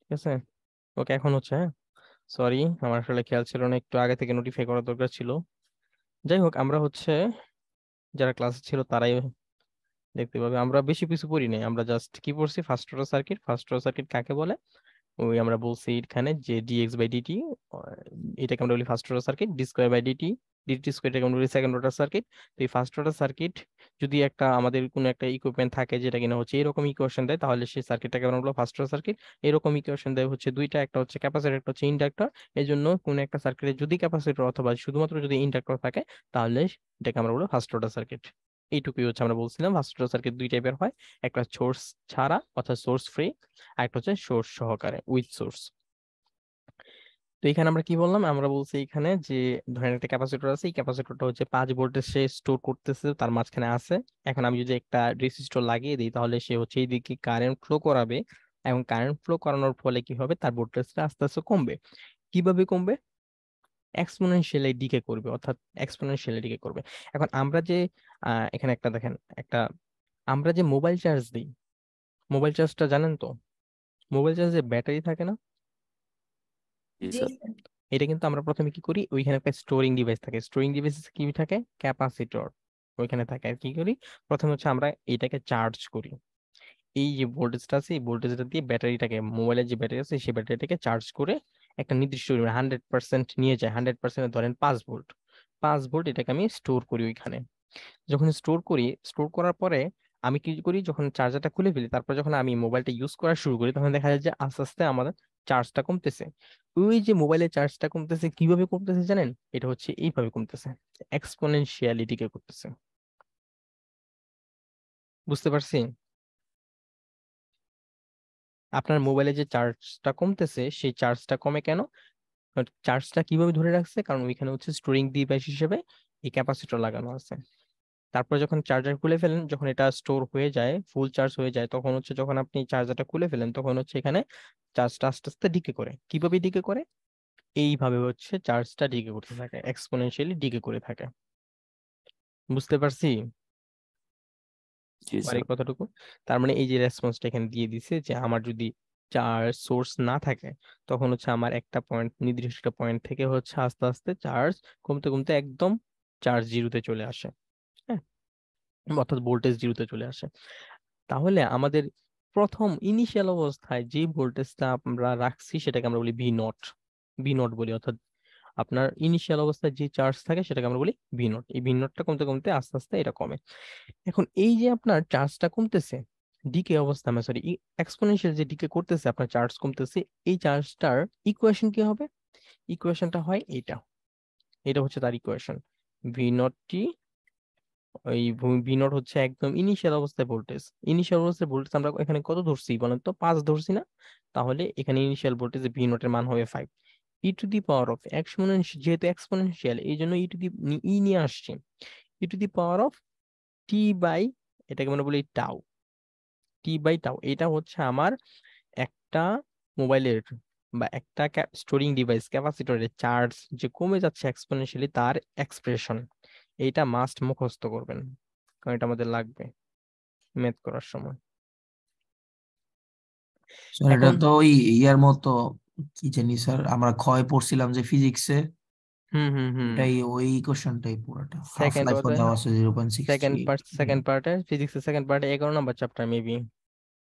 ঠিক আছে। ওকে, এখন হচ্ছে, হ্যাঁ, সরি, আমার আসলে খেয়াল ছিল না, একটু আগে থেকে নোটিফাই করা দরকার ছিল। যাই হোক, আমরা হচ্ছে যারা ক্লাসে ছিল তারাই দেখতে পাবে, আমরা বেশি কিছু পড়ি নাই, আমরা জাস্ট কি পড়ছি, first order circuit. First order circuit কাকে বলে? ওই আমরা বলছি এখানে যে ডিএক্স বাই ডিটি, এটাকে আমরা বলি first order circuit. D square by D T, D T square, এটাকে আমরা বলি সেকেন্ড অর্ডার সার্কিট। তো এই ফার্স্ট অর্ডার সার্কিট যদি একটা আমাদের কোনো একটা ইকুইপমেন্ট থাকে যেটা কিনা হচ্ছে এরকম ইকুয়েশন দেয়, তাহলে সেই সার্কিটটাকে আমরা বলবো ফার্স্ট অর্ডার সার্কিট। এরকম ইকুয়েশন দেয় হচ্ছে দুইটা, একটা হচ্ছে ক্যাপাসিটর, একটা হচ্ছে ইন্ডাক্টর। এই জন্য কোনো একটা সার্কিটে যদি ক্যাপাসিটর অথবা শুধুমাত্র যদি ইন্ডাক্টর থাকে, তাহলে এটাকে আমরা বলবো ফার্স্ট অর্ডার সার্কিট। এইটুকুই হচ্ছে আমরা বলছিলাম। ফার্স্ট অর্ডার সার্কিট দুই টাইপের হয়, একটা সোর্স ছাড়া অর্থাৎ সোর্স ফ্রি, আর একটা হচ্ছে সোর্স সহকারে উইথ সোর্স। তো এখানে আমরা কি বললাম, আমরা বলছি এখানে যে ধরেন একটা ক্যাপাসিটর আছে, এই ক্যাপাসিটরটা হচ্ছে 5 ভোল্টের সে স্টোর করতেছে, তার মাঝখানে আছে। এখন আমি যদি একটা রেজিস্টর লাগিয়ে দিই, তাহলে সে হচ্ছে এইদিকে কারেন্ট ফ্লো করাবে, এবং কারেন্ট ফ্লো করানোর ফলে কি হবে, তার ভোল্টেজটা আস্তে আস্তে কমবে। কিভাবে কমবে? এক্সপোনেনশিয়ালি ডিকে করবে, অর্থাৎ এক্সপোনেনশিয়ালি ডিকে করবে। এখন আমরা যে এখানে একটা দেখেন, একটা আমরা যে মোবাইল চার্জ দিই, মোবাইল চার্জটা জানেন তো, মোবাইল চার্জে ব্যাটারি থাকে না? জি জি স্যার। স্যার। এটা কিন্তু আমরা প্রথমে কি করি, ওইখানে একটা স্টোরিং ডিভাইস থাকে, স্টোরিং ডিভাইস কি থাকে, ক্যাপাসিটর ওইখানে থাকে। আর কি করি, প্রথমে হচ্ছে আমরা এটাকে চার্জ করি, এই যে ভোল্টেজটা আছে এই ভোল্টেজটা দিয়ে ব্যাটারিটাকে, মোবাইলের যে ব্যাটারি আছে সেই ব্যাটারিটাকে চার্জ করে একটা নির্দিষ্ট 100% নিয়ে যায়, 100% ধরেন 5 ভোল্ট, 5 ভোল্ট এটাকে আমি স্টোর করি ওইখানে। যখন স্টোর করি, স্টোর করার পরে আমি কি করি, যখন চার্জারটা খুলে ফেলি, তারপর যখন আমি মোবাইলটা ইউজ করা শুরু করি, তখন দেখা যায় যে আস্তে আস্তে আমাদের চার্জটা কমতেছে। ওই যে মোবাইলের চার্জটা কমতেছে, কিভাবে কমতেছে জানেন? এটা হচ্ছে এইভাবে কমতেছে, এক্সপোনেনশিয়ালিটিকে করতেছে। বুঝতে পারছি? আপনার মোবাইলে যে চার্জটা কমতেছে, সেই চার্জটা কমে কেন? চার্জটা কিভাবে ধরে রাখছে, কারণ ওইখানে হচ্ছে স্টোরিং ডিভাইস হিসেবে এই ক্যাপাসিটর লাগানো আছে। তারপর যখন চার্জার খুলে ফেলেন, যখন এটা স্টোর হয়ে যায়, ফুল চার্জ হয়ে যায়, তখন হচ্ছে যখন আপনি চার্জারটা খুলে ফেলেন, তখন হচ্ছে এখানে চার্জটা আস্তে আস্তে ডিকে করে। কিভাবে ডিকে করে? এইভাবে হচ্ছে চার্জটা ডিকে করতে থাকে, এক্সপোনেনশিয়ালি ডিকে করে থাকে। বুঝতে পারছি জি আমার স্যার। এই কথাটুকু? তার মানে এই যে রেসপন্সটা এখানে দিয়ে দিছে যে আমার যদি চার্জ সোর্স না থাকে, তখন হচ্ছে আমার একটা পয়েন্ট, নির্দিষ্ট একটা পয়েন্ট থেকে হচ্ছে আস্তে আস্তে চার্জ কমতে কমতে একদম চার্জ জিরোতে চলে আসে। হ্যাঁ, অর্থাৎ ভোল্টেজ জিরোতে চলে আসে। তাহলে আমাদের প্রথম ইনিশিয়াল অবস্থায় যে ভোল্টেজটা আমরা রাখছি সেটাকে আমরা বলি ভি নট, ভি নট বলি। অর্থাৎ আপনার ইনিশিয়াল অবস্থায় যে চার্জ থাকে সেটাকে আমরা বলি ভি নট। এই ভি নটটা কমতে কমতে আস্তে আস্তে এটা কমে। এখন এই যে আপনার চার্জটা কমতেছে, ডিকে অবস্থা, মানে সরি, এক্সপোনেনশিয়াল যে ডিকে করতেছে, আপনার চার্জ কমতেছে, এই চার্জটার ইকুয়েশন কি হবে? ইকুয়েশনটা হয় এটা, এটা হচ্ছে তার ইকুয়েশন। ভি নট টি, ওই ভি নট হচ্ছে একদম ইনিশিয়াল অবস্থায় ভোল্টেজ। ইনিশিয়াল অবস্থায় ভোল্টেজ আমরা এখানে কত ধরছি বলেন তো? 5 ধরছি না? তাহলে এখানে ইনিশিয়াল ভোল্টেজ ভি নট এর মান হবে 5। E to the power of exponential, যেহেতু এক্সপোনেনশিয়াল এই জন্য ই টু দি, ই নিয়ে আসছি, e to the power of t by, এটাকে আমরা বলি টাউ, টি বাই টাউ। এটা হচ্ছে আমার একটা মোবাইলের বা একটা স্টোরিং ডিভাইস ক্যাপাসিটরের চার্জ যে কমে যাচ্ছে এক্সপোনেনশিয়ালি, তার এক্সপ্রেশন। এইটা মাস্ট মুখস্থ করবেন, কারণ এটা আমাদের লাগবে ম্যাথ করার সময়। স্যার এটা এখন তো ওই ইয়ার মতো, কি জানি স্যার, আমরা ক্ষয় পড়ছিলাম যে ফিজিক্সে, হুম হুম হুম, এটাই ওই কোশ্চেনটাই পুরোটা, হাফ সেকেন্ড লাইফও ওদের দেওয়া আছে 0.68। সেকেন্ড পার্টে, ফিজিক্সের সেকেন্ড পার্টে 11 নম্বর চ্যাপ্টার মেবি।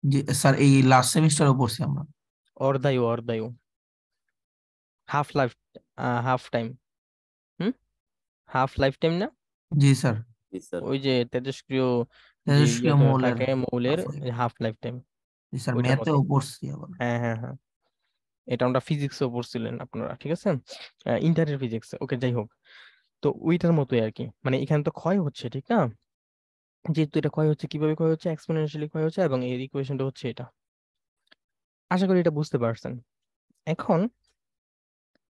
যে স্যার এই লাস্ট সেমিস্টারও পড়ছি আমরা। অর্ধায়ু, অর্ধায়ু, half life, half time, hmm, half life time না? জি স্যার। জি স্যার। ওই যে তেজস্ক্রিয় যে তেজস্ক্রিয় মৌলের থাকে মৌলের, half life. Half life time, জি স্যার, ওইটার মতো। ম্যাথেও পড়ছি আবার। হ্যাঁ হ্যাঁ হ্যাঁ, এটা আমরা ফিজিক্সও পড়ছিলেন আপনারা, ঠিক আছে, ইন্টারের ফিজিক্স। ওকে, যাই হোক, তো ওইটার মতোই আর কি, মানে এখানে তো ক্ষয় হচ্ছে, ঠিক না? যেহেতু এটা ক্ষয় হচ্ছে, কিভাবে ক্ষয় হচ্ছে? এক্সপোনেনশিয়ালি ক্ষয় হচ্ছে, এবং এর ইকুয়েশনটা হচ্ছে এটা। আশা করি এটা বুঝতে পারছেন। এখন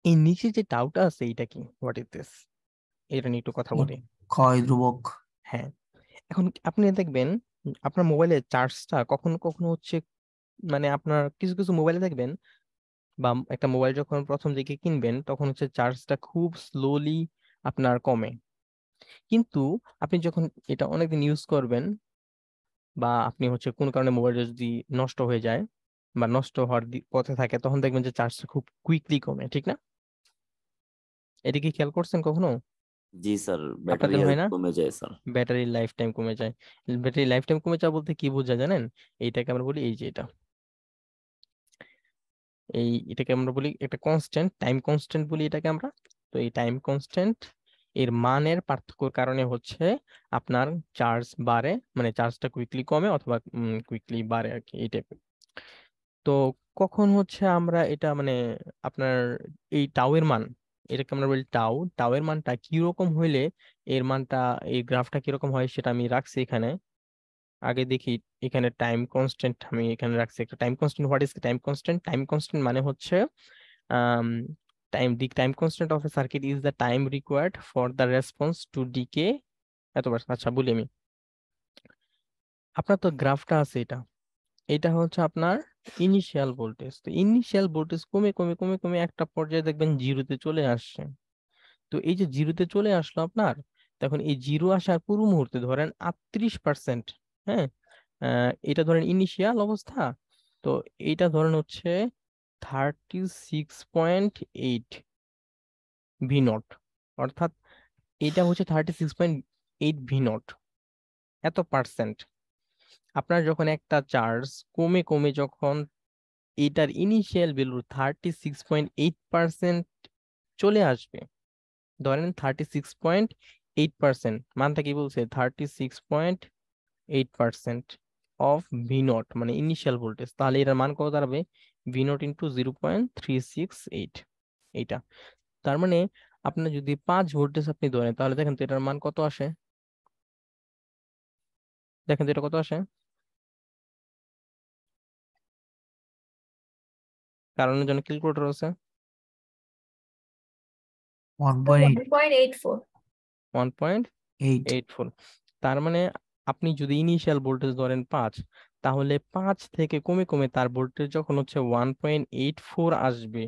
এই নিচে যে টাউটা আছে, এটা কি, হোয়াট ইজ দিস? এটা নিয়ে একটু কথা বলি। ক্ষয় ধ্রুবক। হ্যাঁ, এখন আপনি দেখবেন আপনার মোবাইলের চার্জটা কখনো কখনো হচ্ছে, মানে আপনার কিছু কিছু মোবাইলে দেখবেন, বা একটা মোবাইল যখন প্রথম দিকে কিনবেন, তখন হচ্ছে চার্জটা খুব স্লোলি আপনার কমে। কিন্তু আপনি যখন এটা অনেকদিন ইউজ করবেন, বা আপনি হচ্ছে কোনো কারণে মোবাইলটা যদি নষ্ট হয়ে যায়, বা নষ্ট হওয়ার পথে থাকে, তখন দেখবেন যে চার্জটা খুব কুইকলি কমে, ঠিক না? এটা কি খেয়াল করছেন কখনো? জি স্যার, ব্যাটারি আপনাদের হয় হেলথ না? কমে যায় স্যার। ব্যাটারি লাইফ টাইম কমে যায়। ব্যাটারি লাইফ টাইম কমে যাওয়া বলতে কি বোঝায় জানেন? এইটাকে আমরা বলি, এই যে এটাকে আমরা বলি একটা কনস্ট্যান্ট, টাইম কনস্ট্যান্ট বলি এটাকে আমরা। তো এই টাইম কনস্ট্যান্ট এর মানের পার্থক্যর কারণে হচ্ছে আপনার চার্জ বাড়ে, মানে চার্জটা কুইকলি কমে অথবা কুইকলি বাড়ে আর কি, এই টাইপের। তো কখন হচ্ছে আমরা এটা মানে আপনার এই টাউ এর মান, এটাকে আমরা বলি টাউ, টাউ এর মানটা কিরকম হইলে এর মানটা, এই গ্রাফটা কিরকম হয় সেটা আমি রাখছি এখানে। আগে দেখি, এখানে টাইম কনস্ট্যান্ট আমি এখানে রাখছি একটা time constant. What is time constant? Time constant মানে হচ্ছে um the time constant of a circuit is the time required for the response to decay এতবার। আচ্ছা বলি আমি, আপনার তো গ্রাফটা আছে, এটা এটা হচ্ছে আপনার ইনিশিয়াল ভোল্টেজ। তো ইনিশিয়াল ভোল্টেজ কমে কমে কমে কমে একটা পর্যায়ে দেখবেন জিরোতে চলে আসছে। তো এই যে জিরোতে চলে আসলো আপনার, তখন এই জিরো আসার পুরো মুহূর্তে ধরেন 38%, হ্যাঁ, এটা ধরেন ইনিশিয়াল অবস্থা। তো এইটা ধরেন হচ্ছে 36.8 ভি নট, অর্থাৎ এটা হচ্ছে 36.8 ভি নট, এত পার্সেন্ট। আপনার যখন একটা চার্জ কমে কমে যখন এটার ইনিশিয়াল ভ্যালু 36.8% চলে আসবে, ধরেন 36.8%, মানটা কি বলছে? 36.8% অফ ভি নট মানে ইনিশিয়াল ভোল্টেজ, তাহলে এটার মান কত দাঁড়াবে? ভি নট ইন্টু 0.368, এইটা। তার মানে আপনার যদি 5 ভোল্টেজ আপনি ধরেন, তাহলে দেখেন তো এটার মান কত আসে, দেখেন তো এটা কত আসে। কারণের জন্য ক্যালকুলেটর আছে। 1.8। 1.84। এইট 1.84। তার মানে আপনি যদি ইনিশিয়াল ভোল্টেজ ধরেন 5, তাহলে 5 থেকে কমে কমে তার ভোল্টেজ যখন হচ্ছে 1.84 আসবে,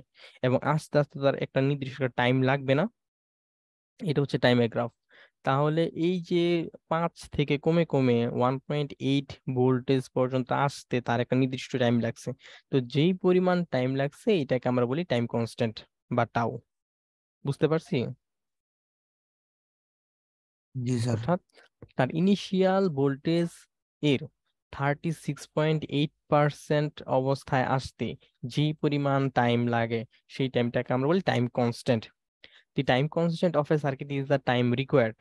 এবং আস্তে আস্তে তার একটা নির্দিষ্ট টাইম লাগবে না, এটা হচ্ছে টাইমের গ্রাফ। তাহলে এই যে 5 থেকে কমে কমে 1.8 ভোল্টেজ পর্যন্ত আসতে তার একটা নির্দিষ্ট টাইম লাগছে। তো যেই পরিমাণ টাইম লাগছে এটাকে আমরা বলি টাইম কনস্ট্যান্ট বা টাউ। বুঝতে পারছি? জি স্যার। অর্থাৎ তার ইনিশিয়াল ভোল্টেজ এর 36.8% অবস্থায় আসতে যেই পরিমাণ টাইম লাগে, সেই টাইমটাকে আমরা বলি time constant. The time constant of a circuit is the time required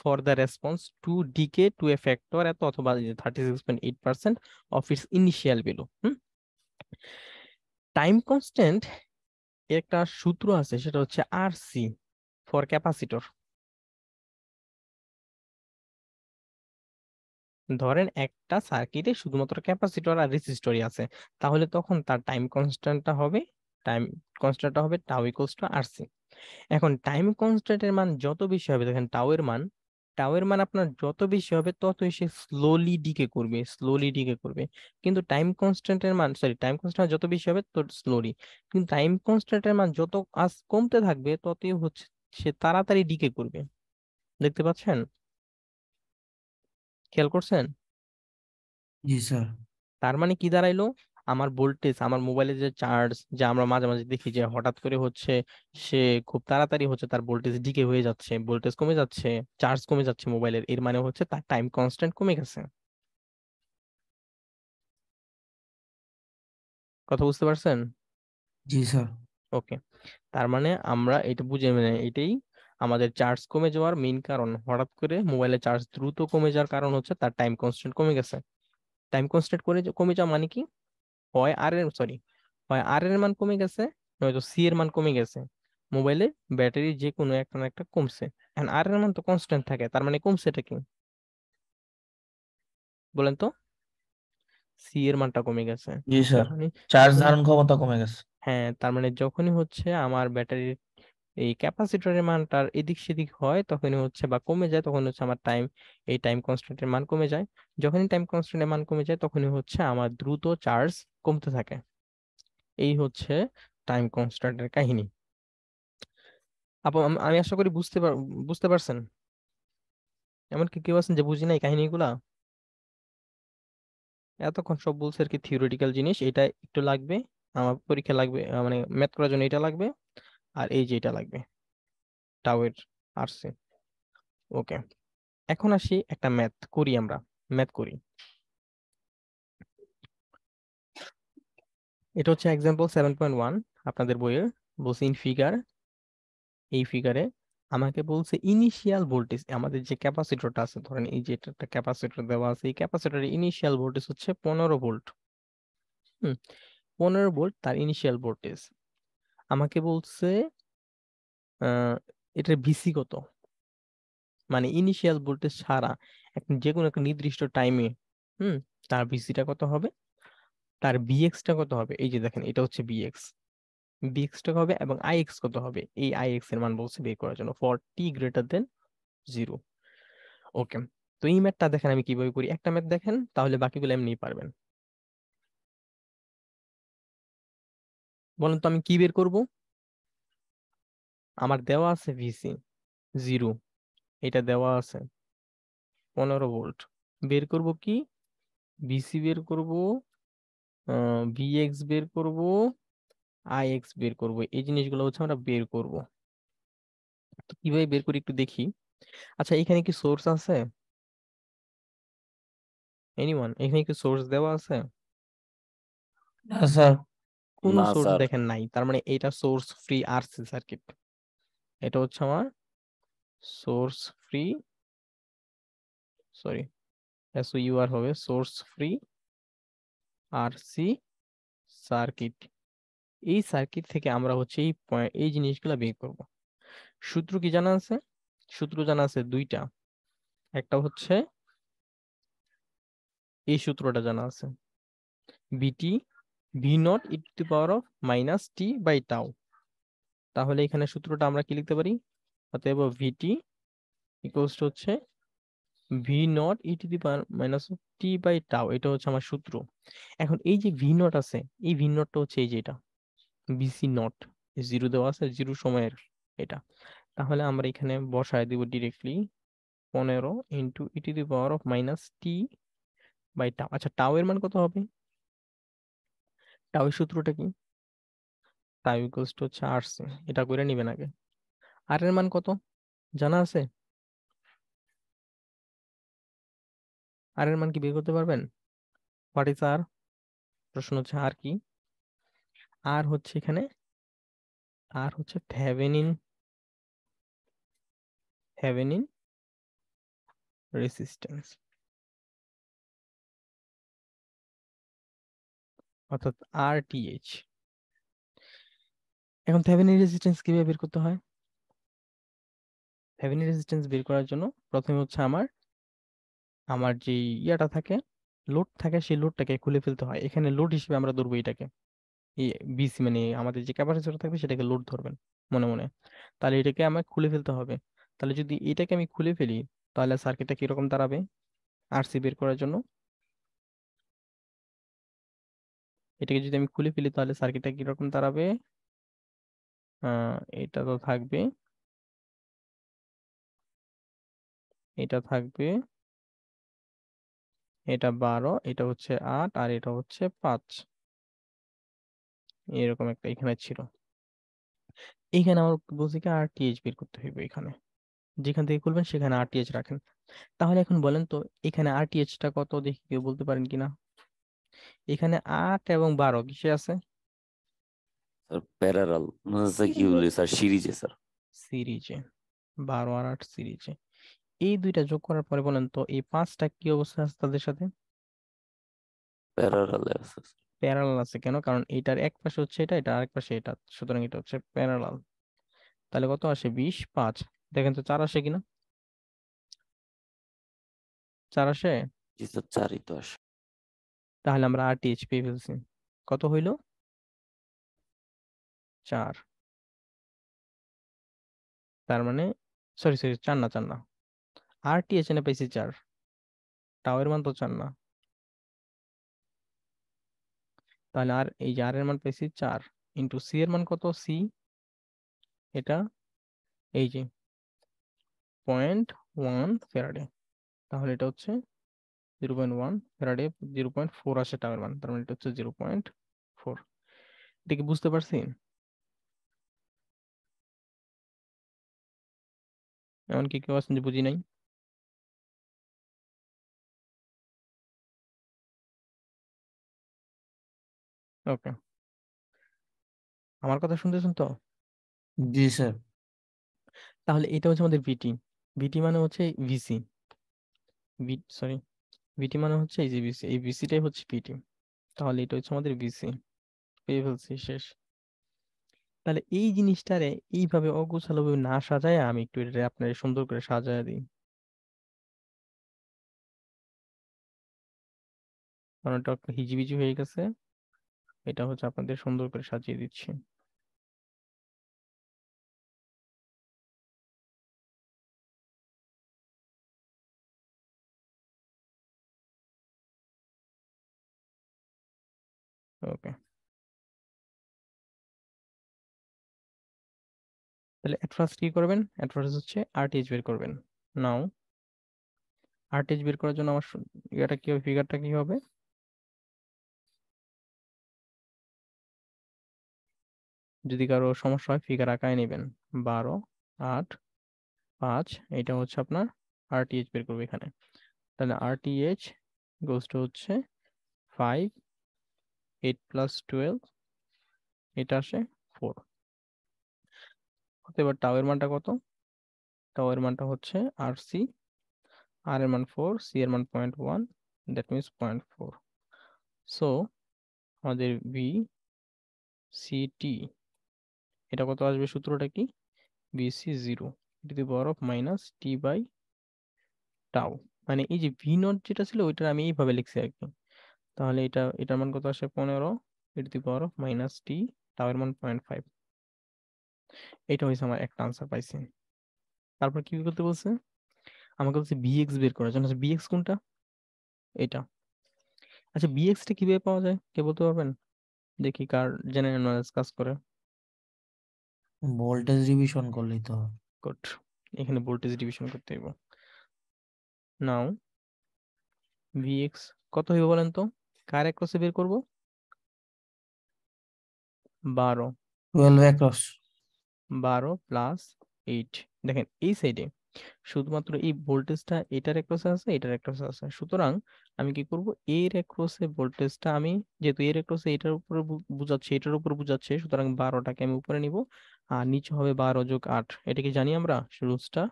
for the response to decay to a factor এত অথবা 36.8% of its initial value। Time constant এর একটা সূত্র আছে, সেটা হচ্ছে আর সি ফর ক্যাপাসিটর। ধরেন একটা সার্কিটে শুধুমাত্র ক্যাপাসিটর আর রেজিস্টরই আছে, তাহলে তখন তার টাইম কনস্ট্যান্টটা হবে, টাইম কনস্ট্যান্টটা হবে tau equals to R C. এখন টাইম কনস্ট্যান্টের মান যত বেশি হবে, দেখেন টাউ এর মান আপনার যত বেশি হবে ততই সে স্লোলি ডিকে করবে, স্লোলি ডিকে করবে। কিন্তু টাইম কনস্ট্যান্টের মান, সরি, টাইম কনস্ট্যান্ট যত বেশি হবে তত স্লোলি, কিন্তু টাইম কনস্ট্যান্টের মান যত আজ কমতে থাকবে ততই হচ্ছে সে তাড়াতাড়ি ডিকে করবে। দেখতে পাচ্ছেন? খেয়াল করছেন? জি স্যার। তার মানে কি দাঁড়াইলো, আমার ভোল্টেজ, আমার মোবাইলে যে চার্জ, যা আমরা মাঝে মাঝে দেখি যে হঠাৎ করে হচ্ছে সে খুব তাড়াতাড়ি হচ্ছে তার ভোল্টেজ ডিকে হয়ে যাচ্ছে, ভোল্টেজ কমে যাচ্ছে, চার্জ কমে যাচ্ছে মোবাইলের, এর মানে হচ্ছে তার টাইম কনস্ট্যান্ট কমে গেছে। কথা বুঝতে পারছেন? জি স্যার। ওকে। তার মানে আমরা এটা বুঝে, মানে এটাই আমাদের চার্জ কমে যাওয়ার মেইন কারণ, হঠাৎ করে মোবাইলের চার্জ দ্রুত কমে যাওয়ার কারণ হচ্ছে তার টাইম কনস্ট্যান্ট কমে গেছে। টাইম কনস্ট্যান্ট কমে যাওয়া মানে কি? হয় আর এর সরি হয় আর এর মান কমে গেছে, নয়তো সি এর মান কমে গেছে। মোবাইলে ব্যাটারি যে কোনো একটা না একটা কমছে। এখন আর এর মান তো কনস্ট্যান্ট থাকে, তার মানে কমছে এটা কি বলেন তো? সি এর মানটা কমে গেছে। জি স্যার। যখনই চার্জ যখনই ধারণ ক্ষমতা কমে গেছে। হ্যাঁ, তার মানে যখনই হচ্ছে আমার ব্যাটারির এই ক্যাপাসিটরের মানটার এদিক সেদিক হয়, তখনই হচ্ছে বা কমে যায়, তখন হচ্ছে আমার টাইম, এই টাইম কনস্ট্যান্টের মান কমে যায়। যখনই টাইম কনস্ট্যান্টের মান কমে যায় তখনই হচ্ছে আমার দ্রুত চার্জ কমতে থাকে। এই হচ্ছে টাইম কনস্ট্যান্টের কাহিনী। আপু আমি আশা করি বুঝতে পারছেন। এমন কি কেউ আছেন যে বুঝি নাই কাহিনীগুলা? এতক্ষণ সব বলছে আর কি থিওরিটিক্যাল জিনিস, এটা একটু লাগবে আমার পরীক্ষা লাগবে, মানে ম্যাথ করার জন্য এটা লাগবে, আর এই যে এটা লাগবে টাওয়ের আরসি। ওকে, এখন আসি একটা ম্যাথ করি, আমরা ম্যাথ করি। এটা হচ্ছে এক্সাম্পল 7.1 আপনাদের বইয়ের, বলছে ইন ফিগার, এই ফিগারে আমাকে বলছে ইনিশিয়াল ভোল্টেজ, আমাদের যে ক্যাপাসিটরটা আছে, ধরেন এই যে এটা একটা ক্যাপাসিটর দেওয়া আছে, এই ক্যাপাসিটরের ইনিশিয়াল ভোল্টেজ হচ্ছে 15 ভোল্ট। হুম, 15 ভোল্ট তার ইনিশিয়াল ভোল্টেজ। আমাকে বলছে আহ এটার ভিসি কত, মানে ইনিশিয়াল ভোল্টেজ ছাড়া যে কোনো একটা নির্দিষ্ট টাইমে হুম তার ভিসিটা কত হবে, তার বিএক্সটা কত হবে, এই যে দেখেন এটা হচ্ছে বিএক্স, বিএক্সটা হবে, এবং আইএক্স কত হবে, এই আইএক্স এর মান বলছে বের করার জন্য ফর টি গ্রেটার দেন 0। ওকে, তো এই ম্যাথটা দেখেন আমি কিভাবে করি, একটা ম্যাথ দেখেন তাহলে বাকিগুলো এমনিই পারবেন। বলেন তো আমি কি বের করব, আমার দেওয়া আছে ভিসি 0, এটা দেওয়া আছে 15 ভোল্ট, বের করব কি, ভিসি বের করব, ভিএক্স বের করব, আইএক্স বের করব, এই জিনিসগুলো হচ্ছে আমরা বের করব। তো কিভাবে বের করি একটু দেখি। আচ্ছা, এখানে কি সোর্স আছে, এনিওয়ান এখানে কি সোর্স দেওয়া আছে, না স্যার। কোনো না সোর্স স্যার। দেখেন নাই, তার মানে এটা সোর্স ফ্রি আরসি সার্কিট, এটা হচ্ছে আমার সোর্স ফ্রি, সরি এসইউআর হবে সোর্স ফ্রি আরসি সার্কিট। এই সার্কিট থেকে আমরা হচ্ছে এই পয়েন্ট, এই জিনিসগুলো বের করব। সূত্র কি জানা আছে, সূত্র জানা আছে দুইটা, একটা হচ্ছে এই সূত্রটা জানা আছে, V T V naught E to the power of minus T by tau. তাহলে এখানে সূত্রটা আমরা কি লিখতে পারি, অতএব ভিটি ইকুয়ালস টু হচ্ছে V naught E to the power minus T by tau, এটা হচ্ছে আমার সূত্র। এখন এই যে ভি নট আছে, এই ভি নটটা হচ্ছে এই যে এটা বিসি নট, 0 দেওয়া আছে, 0 সময়ের এটা। তাহলে আমরা এখানে বসায় দিব directly 15 × E to the power of minus T by tau. আচ্ছা, টাউ এর মান কত হবে, টাউ এর সূত্রটা কি, টাউ ইকুয়ালস টু হচ্ছে আরসি, এটা করে নিবেন আগে। আর এর মান কত জানা আছে, আর এর মান কি বের করতে পারবেন, হোয়াট ইজ আর, প্রশ্ন হচ্ছে আর কি, আর হচ্ছে এখানে, আর হচ্ছে থেভেনিন, থেভেনিন রেসিস্ট্যান্স, অর্থাৎ আরটিএইচ। এখন থেভেনিন রেজিস্ট্যান্স কিভাবে বের করতে হয়, থেভেনিন রেজিস্ট্যান্স বের করার জন্য প্রথমে হচ্ছে আমার আমার যে ইয়াটা থাকে, লোড থাকে, সেই লোডটাকে খুলে ফেলতে হয়। এখানে লোড হিসেবে আমরা ধরবো এটাকে, এই বিসি, মানে আমাদের যে ক্যাপাসিটর থাকবে সেটাকে লোড ধরবেন মনে মনে। তাহলে এটাকে আমাকে খুলে ফেলতে হবে। তাহলে যদি এটাকে আমি খুলে ফেলি, তাহলে সার্কিটটা কিরকম দাঁড়াবে, আরসি বের করার জন্য এটাকে যদি আমি খুলে ফেলি তাহলে সার্কিটটা কিরকম দাঁড়াবে, এটা তো থাকবে, এটা থাকবে, এটা 12, এটা হচ্ছে 8, আর এটা হচ্ছে 5, এরকম একটা এখানে ছিল। এইখানে আমার বলছে কি আরটিএইচ বের করতে হবে, এখানে যেখান থেকে খুলবেন সেখানে আরটিএইচ রাখেন। তাহলে এখন বলেন তো এখানে আরটিএইচ টা কত, দেখি কেউ বলতে পারেন কিনা। এখানে 8 এবং 12 কিসে আছে, স্যার প্যারালাল মানে কি বলি স্যার, সিরিজে স্যার। সিরিজে, 12 আর 8 সিরিজে। এই দুইটা যোগ করার পরে বলেন তো এই 5টা কি অবস্থা আছে তাদের সাথে, প্যারালালে আছে স্যার। প্যারালাল আছে কেন, কারণ এটার এক পাশে হচ্ছে এটা, এটা আরেক পাশে এটা, সুতরাং এটা হচ্ছে প্যারালাল। তাহলে কত আসে, 20, 5, দেখেন তো 4 আসে কিনা, 4 আসে। জি স্যার, চারই তো আসে। তাহলে আমরা আরটিএইচ পেয়ে ফেলছি, কত হইলো, 4। তার মানে, সরি সরি, 4 না, 4 না, আরটিএইচ এনে পাইছি 4, টাও এর মান তো 4 না। তাহলে আর এই যে আর এর মান পাইছি 4, ইন্টু সি এর মান কত, সি এটা এই যে 0.1 ফ্যারাডে, তাহলে এটা হচ্ছে 0.1 ফ্যারাডে 0.4 আসে টাওয়ের মান, তার মানে এটা হচ্ছে 0.4। এটা কি বুঝতে পারছি? এমনকি কেউ আছেন যে বুঝি নাই? ওকে, আমার কথা শুনতেছেন তো? জি স্যার। তাহলে এটা হচ্ছে আমাদের ভিটি। ভিটি মানে হচ্ছে ভিসি, সরি, ভিটি মানে হচ্ছে এই যে ভিসি, এই ভিসিটাই হচ্ছে ভিটি। তাহলে এটা হচ্ছে আমাদের ভিসি, পেয়ে ফেলছি, শেষ। তাহলে এই জিনিসটারে এইভাবে অগোছালো ভাবে না সাজায় আমি একটু এটা আপনার সুন্দর করে সাজায় দিই, কারণ এটা একটু হিজিবিজি হয়ে গেছে। এটা হচ্ছে আপনাদের সুন্দর করে সাজিয়ে দিচ্ছি। ওকে, তাহলে এট ফার্স্ট কি করবেন? এট ফার্স্ট হচ্ছে আরটিএইচ বের করবেন। নাও আরটিএইচ বের করার জন্য আমার এটা কি হবে, ফিগারটা কি হবে? যদি কারো সমস্যা হয় ফিগার আঁকায় নেবেন। 12, 8, 5, এটা হচ্ছে আপনার আরটিএইচ বের করবে এখানে। তাহলে আরটিএইচ গোস টু হচ্ছে 5, 8 + 12, এটা আসে 4। এবার টাও এর মানটা কত? টাও এর মানটা হচ্ছে RC, আর এর মান 4, সি এর মান 0.1, দ্যাট মিনস 0.4। সো আমাদের VCT এটা কত আসবে? সূত্রটা কি? BC0 (T/টাও), মানে এই যে ভি নট যেটা ছিল ওইটা আমি এইভাবে লিখছি আর কি। তাহলে এটার মান কত আসে? 15 (T), টাও এর মান 0.5। এটা হয়েছে আমার একটা আনসার পাইছি। তারপর কি করতে বলছে? আমাকে বলছে বিএক্স বের করার জন্য। বিএক্স কোনটা? এটা। আচ্ছা, বিএক্স টা কিভাবে পাওয়া যায় কে বলতে পারবেন? দেখি কার জেনারেল নলেজ কাজ করে। ভোল্টেজ ডিভিশন করলেই তো হবে। গুড, এখানে ভোল্টেজ ডিভিশন করতে হইব। নাও ভিএক্স কত হইব বলেন তো? কার একরসে বের করব? 12, 12 অ্যাক্রস। 12 + 8। দেখেন এই সাইডে শুধুমাত্র এই ভোল্টেজটা এটার একরসে আছে, এটার একরসে আছে। সুতরাং আমি কি করব, এর একরসে ভোল্টেজটা আমি, যেহেতু এর একরসে এটার উপরে বুঝাচ্ছে, এটার উপরে বুঝাচ্ছে, সুতরাং 12টাকে আমি উপরে নিব, আর নিচে হবে 12 + 8। এটা কি জানি আমরা রুলসটা?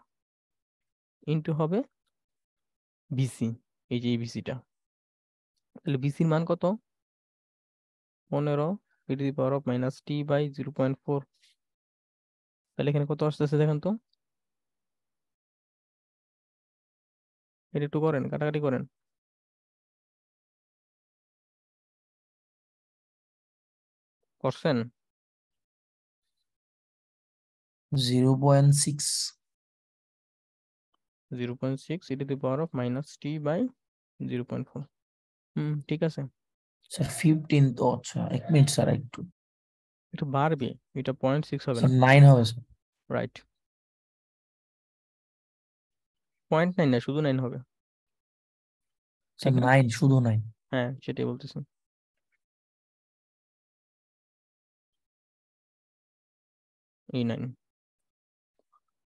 ইনটু হবে বিসি, এই যে এই বিসিটা। তাহলে বিসির মান কত? 15 (T/-T/0.4)। তাহলে এখানে কত আসতেছে দেখেন তো, এটা একটু করেন, কাটাকাটি করেন। করছেন? 0.6। 0.6 (T/-T/0.4)। ঠিক আছে। স্যার 15 তো, আচ্ছা 1 মিনিট স্যার একটু। একটু বাড়বে, এটা 0.6 হবে না? স্যার 9 হবে স্যার। রাইট, 0.9 না, শুধু 9 হবে। স্যার এখানে 9, শুধু 9। হ্যাঁ, সেটাই বলতেছি, এই 9।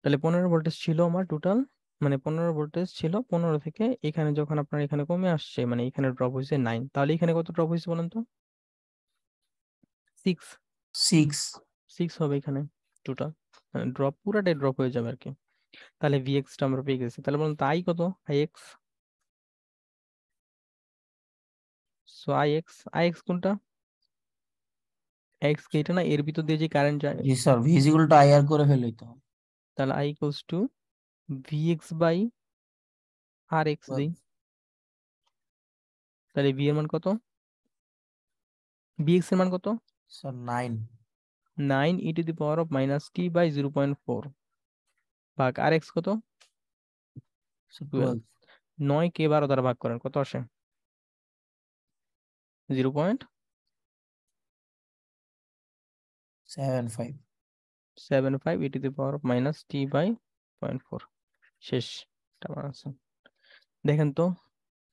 তাহলে 15 ভোল্টেজ ছিল আমার টোটাল, মানে 15 ভোল্টেজ ছিল 15 থেকে এখানে যখন আপনার এখানে কমে আসছে, মানে এখানে ড্রপ হয়েছে 9, তাহলে এখানে কত ড্রপ হয়েছে বলেন তো? 6। 6। 6 হবে এখানে টোটাল, মানে ড্রপ পুরাটাই ড্রপ হয়ে যাবে আর কি। তাহলে ভিএক্স টা আমরা পেয়ে গেছি। তাহলে বলুন তো আই কত? আইএক্স। সো আইএক্স কোনটা? এক্স কি এটা না, এর ভিতর দিয়ে যে কারেন্ট যায়? জি স্যার, ভিজিবলটা আইআর করে ফেললেই তো হবে। তাহলে আই ইকুয়ালস টু VX/RX দিই। তাহলে ভি এর মান কত? ভিএক্স এর মান কত? স্যার 9। 9 (T/-T/0.4) ভাগ RX কত? স্যার 12। 12। 9 কে 12 দ্বারা ভাগ করেন, কত আসে? 0.75। (T/-T/0.4) শেষ। এটা আমার আছে। দেখেন তো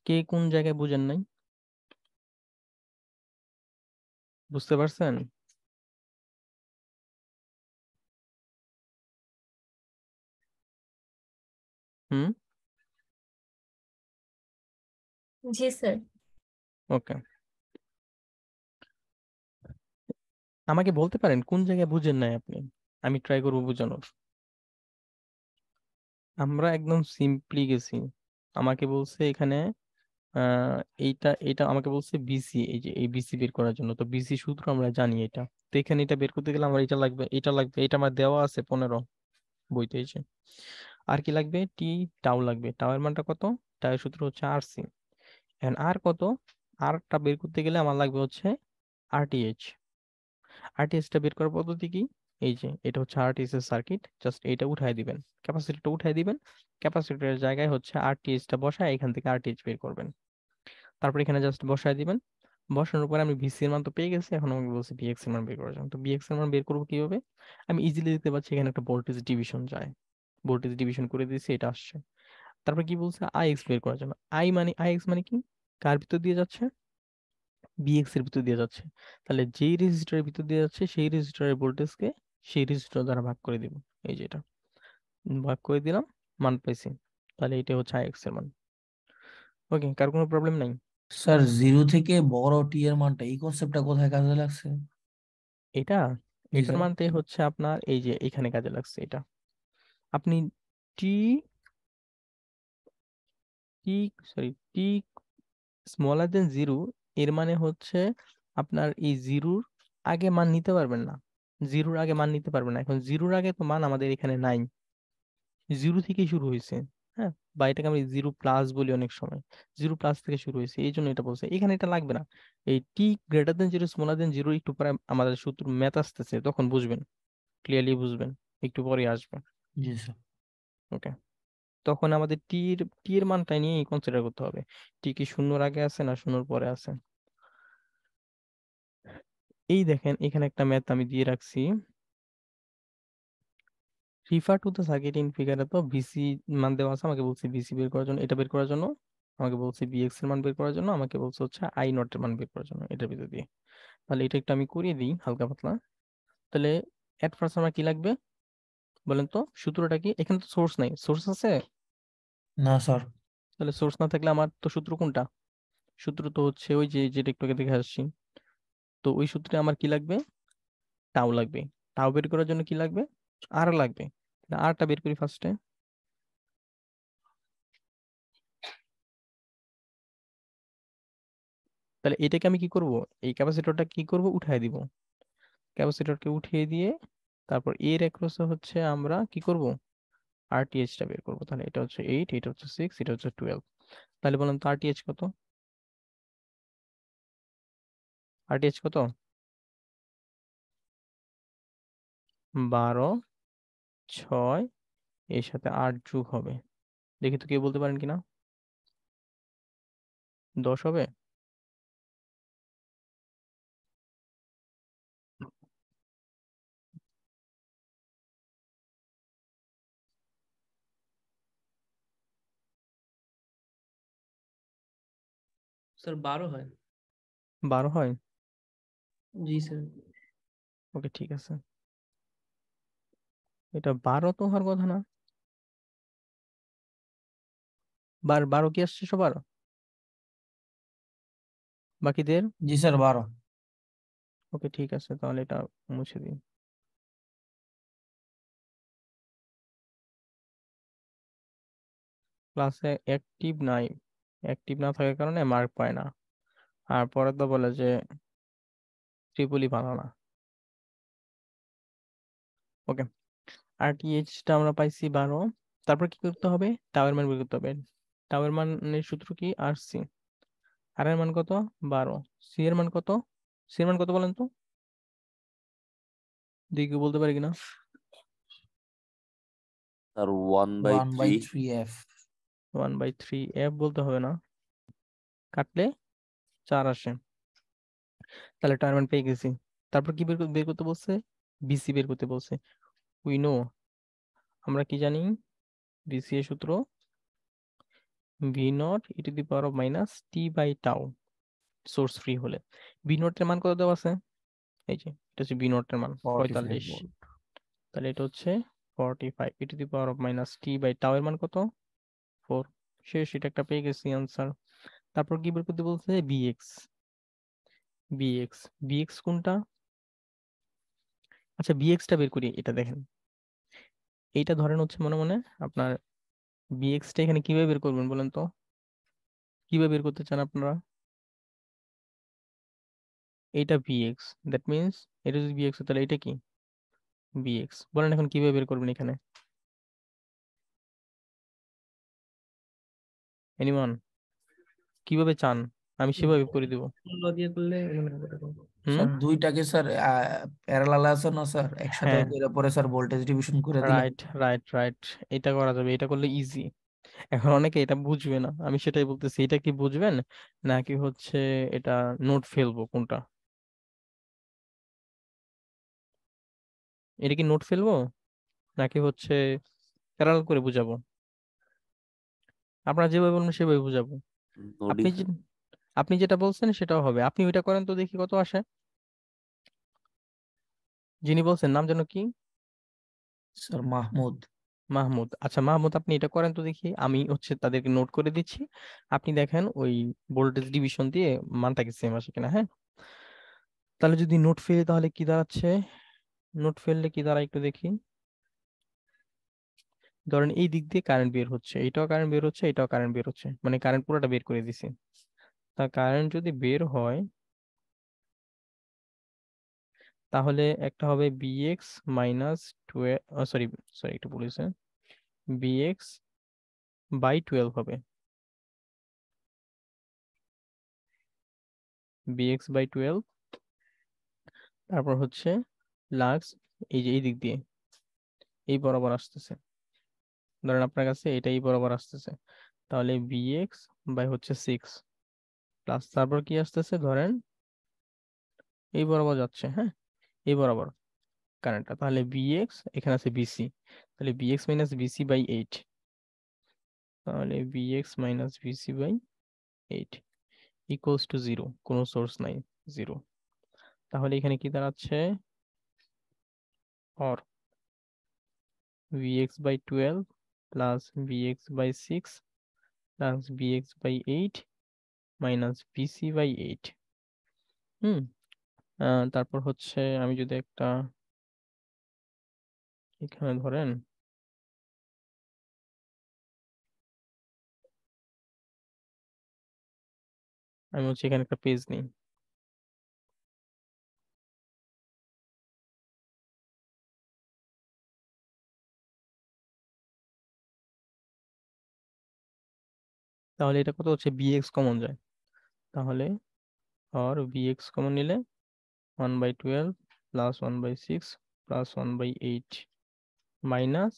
কে কোন জায়গায় বুঝেন নাই? বুঝতে পারছেন? হুম, জি স্যার। ওকে। আমাকে বলতে পারেন কোন জায়গায় বুঝেন নাই আপনি, আমি ট্রাই করবো বোঝানোর। আমরা একদম সিম্পলি গেছি। আমাকে বলছে এখানে আহ এইটা এটা আমাকে বলছে বিসি, এই যে এই বিসি বের করার জন্য, তো বিসি সূত্র আমরা জানি এটা। তো এখানে এটা বের করতে গেলে আমার এটা লাগবে, এটা লাগবে, এটা আমার দেওয়া আছে 15 বইতে এসে। আর কি লাগবে? টি টাউ লাগবে। টাউ এর মানটা কত? টাউ এর সূত্র হচ্ছে আরসি। এখন আর কত? আরটা বের করতে গেলে আমার লাগবে হচ্ছে আরটিএইচ। আরটিএইচটা বের করার পদ্ধতি কি? এই যে এটা হচ্ছে আরটিএইচ এর সার্কিট, জাস্ট এটা উঠাই দিবেন, ক্যাপাসিটরটা উঠাই দিবেন, ক্যাপাসিটরের জায়গায় হচ্ছে আরটিএইচটা বসায় এখান থেকে আরটিএইচ বের করবেন। তারপর এখানে জাস্ট বসায় দিবেন। বসানোর পরে আমি ভিসি এর মান তো পেয়ে গেছি, এখন আমাকে বলছে বিএক্স এর মান বের করার জন্য। তো বিএক্স এর মান বের করবো কিভাবে? আমি ইজিলি দেখতে পাচ্ছি এখানে একটা ভোল্টেজ ডিভিশন যায়, ভোল্টেজ ডিভিশন করে দিয়েছি, এটা আসছে। তারপর কি বলছে? আইএক্স বের করার জন্য। আইএক্স মানে কি? কার ভিতর দিয়ে যাচ্ছে? বিএক্স এর ভিতর দিয়ে যাচ্ছে। তাহলে যেই রেজিস্টারের ভিতর দিয়ে যাচ্ছে সেই রেজিস্টারের ভোল্টেজকে সেই রেজিস্টার দ্বারা ভাগ করে দিব। এই যে এটা ভাগ করে দিলাম, মান পাইছি। তাহলে এটা হচ্ছে আইএক্স এর মান। ওকে, কার কোনো প্রবলেম নাই? স্যার, জিরো থেকে বড় টি এর মানটা, এই কনসেপ্টটা কোথায় কাজে লাগছে? এটা জি এটার স্যার। মানতে হচ্ছে আপনার এই যে এখানে কাজে লাগছে এটা। আপনি T T sorry T smaller than zero, এর মানে হচ্ছে আপনার এই জিরোর আগে মান নিতে পারবেন না, জিরোর আগে মান নিতে পারবেন না। এখন জিরোর আগে তো মান আমাদের এখানে নাই, জিরো থেকেই শুরু হয়েছে। হ্যাঁ, বা এটাকে আমি জিরো প্লাস বলি অনেক সময়, জিরো প্লাস থেকে শুরু হয়েছে, এই জন্য এটা বলছে। এখানে এটা লাগবে না। এই T greater than zero smaller than zero একটু পরে আমাদের সূত্র ম্যাথ আসতেছে, তখন বুঝবেন, ক্লিয়ারলি বুঝবেন, একটু পরে আসবে। জি স্যার। ওকে, তখন আমাদের টি এর মানটা নিয়ে কনসিডার করতে হবে। টি কি শূন্যর আগে আছে না শূন্যর পরে আছে। এই দেখেন এখানে একটা ম্যাথ আমি দিয়ে রাখছি, refer to the circuit in ফিগারে। তো ভিসি মান দেওয়া আছে, আমাকে বলছে ভিসি বের করার জন্য, এটা বের করার জন্য আমাকে বলছে বিএক্স এর মান বের করার জন্য, আমাকে বলছে হচ্ছে আই নট এর মান বের করার জন্য এটার ভিতর দিয়ে। তাহলে এটা একটু আমি করিয়ে দিই হালকা পাতলা। তাহলে এট ফার্স্ট আমার কি লাগবে বলেন তো? সূত্রটা কি? এখানে তো সোর্স নাই, সোর্স আছে? না স্যার। তাহলে সোর্স না থাকলে আমার তো সূত্র কোনটা? সূত্র তো হচ্ছে ওই যে যেটা একটু আগে দেখে আসছি। তো ওই সূত্রে আমার কি লাগবে? টাও লাগবে। টাও বের করার জন্য কি লাগবে? আর লাগবে। আরটা বের করি ফার্স্টে। তাহলে এটাকে আমি কি করব? এই ক্যাপাসিটরটা কি করব? উঠায় দিব। ক্যাপাসিটরকে উঠিয়ে দিয়ে তারপর এর অ্যাক্রসে হচ্ছে আমরা কি করব? আরটিএইচ টা বের করব। তাহলে এটা হচ্ছে 8, এটা হচ্ছে 6, এটা হচ্ছে 12। তাহলে বলেন তো আরটিএইচ কত? আরটিএইচ কত? 12, 6, এর সাথে 8 যোগ হবে, দেখি তো কেউ বলতে পারেন কিনা? 10 হবে? স্যার 12 হয়। 12 হয়? জি স্যার। ওকে, ঠিক আছে। এটা 12 তো হওয়ার কথা না। 12 কি আসছে সবার বাকিদের? জি স্যার, 12। ওকে, ঠিক আছে, তাহলে এটা মুছে দিই। ক্লাসে অ্যাক্টিভ নাই, অ্যাক্টিভ না থাকার কারণে মার্ক পায় না। আর পরে তো বলে যে ট্রিপলি ভালো না। ওকে, আরটিএইচ টা আমরা পাইছি 12। তারপর কি করতে হবে? টাওয়ার মান বের করতে হবে। টাওয়ার মানের সূত্র কি? আর সি। আর এর মান কত? 12। সি এর মান কত? সি এর মান কত বলেন তো? দেখি কেউ বলতে পারে কিনা। স্যার 1/3। 1/3 f। 1/3 f বলতে হবে না, কাটলে 4 আসে। তাহলে টাওয়ার মান পেয়ে গেছি। তারপর কি বের করতে বলছে? বিসি বের করতে বলছে। উই নো, আমরা কি জানি? বিসি এর সূত্র V naught E to the power of minus T by tau source free হলে। ভি নটের মান কত দেওয়া আছে? এই যে এটা হচ্ছে ভি নটের মান 45 45। ভোল্ট। তাহলে এটা হচ্ছে 45 e to the power of minus T by tau এর মান কত? 4। শেষ, এটা একটা পেয়ে গেছি আনসার। তারপর কি বের করতে বলছে? বিএক্স। বিএক্স কোনটা? আচ্ছা বিএক্সটা বের করি। এটা দেখেন, এইটা ধরেন হচ্ছে মনে মনে আপনার বিএক্সটা এখানে কিভাবে বের করবেন বলেন তো? কিভাবে বের করতে চান আপনারা? এটা বিএক্স, দ্যাট মিন্স এটা যদি বিএক্স হয় তাহলে এটা কি? বিএক্স। বলেন এখন কিভাবে বের করবেন এখানে? এনিওয়ান কিভাবে চান? আমি সেভাবে করে দেব। ল দিয়ে করলে এমন হবে এরকম। স্যার দুইটাকে স্যার প্যারালাল আছে না স্যার, একসাথে হ্যাঁ, করে পরে স্যার ভোল্টেজ ডিভিশন করে দিলে রাইট, এটা করা যাবে, এটা করলে ইজি। এখন অনেকে এটা বুঝবে না, আমি সেটাই বলতেছি। এটা কি বুঝবেন নাকি হচ্ছে এটা নোট ফেলবো কোনটা? এটা কি নোট ফেলবো নাকি হচ্ছে প্যারালাল করে বুঝাবো? আপনারা যেভাবে বলবেন সেভাবে বুঝাবো। নোডই আপনি যে আপনি যেটা বলছেন সেটাও হবে। আপনি ওইটা করেন তো দেখি কত আসে। যিনি বলছেন নাম যেন কি? স্যার মাহমুদ। মাহমুদ। আচ্ছা মাহমুদ, আপনি এটা করেন তো দেখি। আমি হচ্ছে তাদেরকে নোট করে দিচ্ছি, আপনি দেখেন ওই ভোল্টেজ ডিভিশন দিয়ে মানটা কি সেম আসে কিনা। হ্যাঁ, তাহলে যদি নোট ফেলে তাহলে কি দাঁড়াচ্ছে? নোট ফেললে কি দাঁড়ায় একটু দেখি। ধরেন এই দিক দিয়ে কারেন্ট বের হচ্ছে, এটাও কারেন্ট বের হচ্ছে, এটাও কারেন্ট বের হচ্ছে, মানে কারেন্ট পুরোটা বের করে দিছি। তা কারেন্ট যদি বের হয় তাহলে একটা হবে বিএক্স মাইনাস 12, সরি সরি একটু বলেছে, বিএক্স বাই 12 হবে। বিএক্স বাই 12, তারপর হচ্ছে লাক্স এই যে এই দিক দিয়ে এই বরাবর আসতেছে। ধরেন আপনার কাছে এটা এই বরাবর আসতেছে, তাহলে বিএক্স বাই হচ্ছে 6 প্লাস তারপর কি আসতেছে ধরেন এই বরাবর যাচ্ছে। হ্যাঁ, এই বরাবর কারেন্টটা, তাহলে বিএক্স এখানে আছে বিসি, তাহলে বিএক্স মাইনাস বিসি বাই 8। তাহলে V X minus V C by 8 equals to 0, কোনো সোর্স নাই, 0। তাহলে এখানে কি দাঁড়াচ্ছে? Or vx by 12 plus vx by 6 plus vx by 8 minus vc by 8। হুম, তারপর হচ্ছে আমি যদি একটা এখানে ধরেন আমি হচ্ছে এখানে একটা পেজ নিই। তাহলে এটা কত হচ্ছে? bx কমন যায়, তাহলে আর bx কমন নিলে 1/12 প্লাস 1/6 প্লাস 1/8 মাইনাস,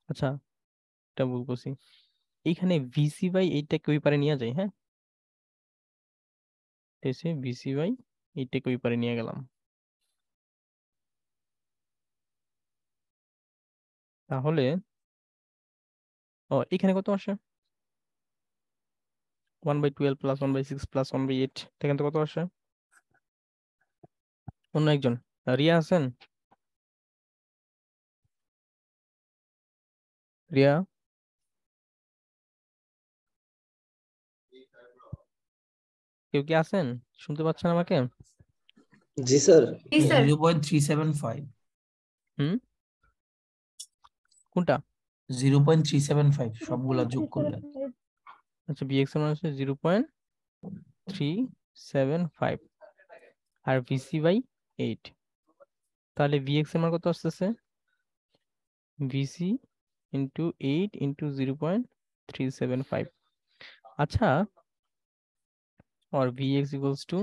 আচ্ছা এটা ভুল করছি, এইখানে ভিসি বাই 8টাকে ওই পারে নিয়ে যাই। হ্যাঁ, এসে ভিসি বাই 8টাকে ওই পারে নিয়ে গেলাম, তাহলে ও এখানে কত আসে? 1/12 প্লাস 1/6 প্লাস 1/8, এখান থেকে কত আসে? অন্য একজন, রিয়া আছেন? রিয়া, কেউ কি আছেন? শুনতে পাচ্ছেন আমাকে? জি স্যার। জি স্যার 0.375। হুম, কোনটা? 0.375 সবগুলা যোগ করলে। আচ্ছা বিএক্স এর মান হচ্ছে 0.375 আর ভিসি বাই 8, তাহলে ভিএক্স এর মান কত আসতেছে? VC into 8 into 0.375। আচ্ছা, আর ভিএক্স ইকুয়ালস টু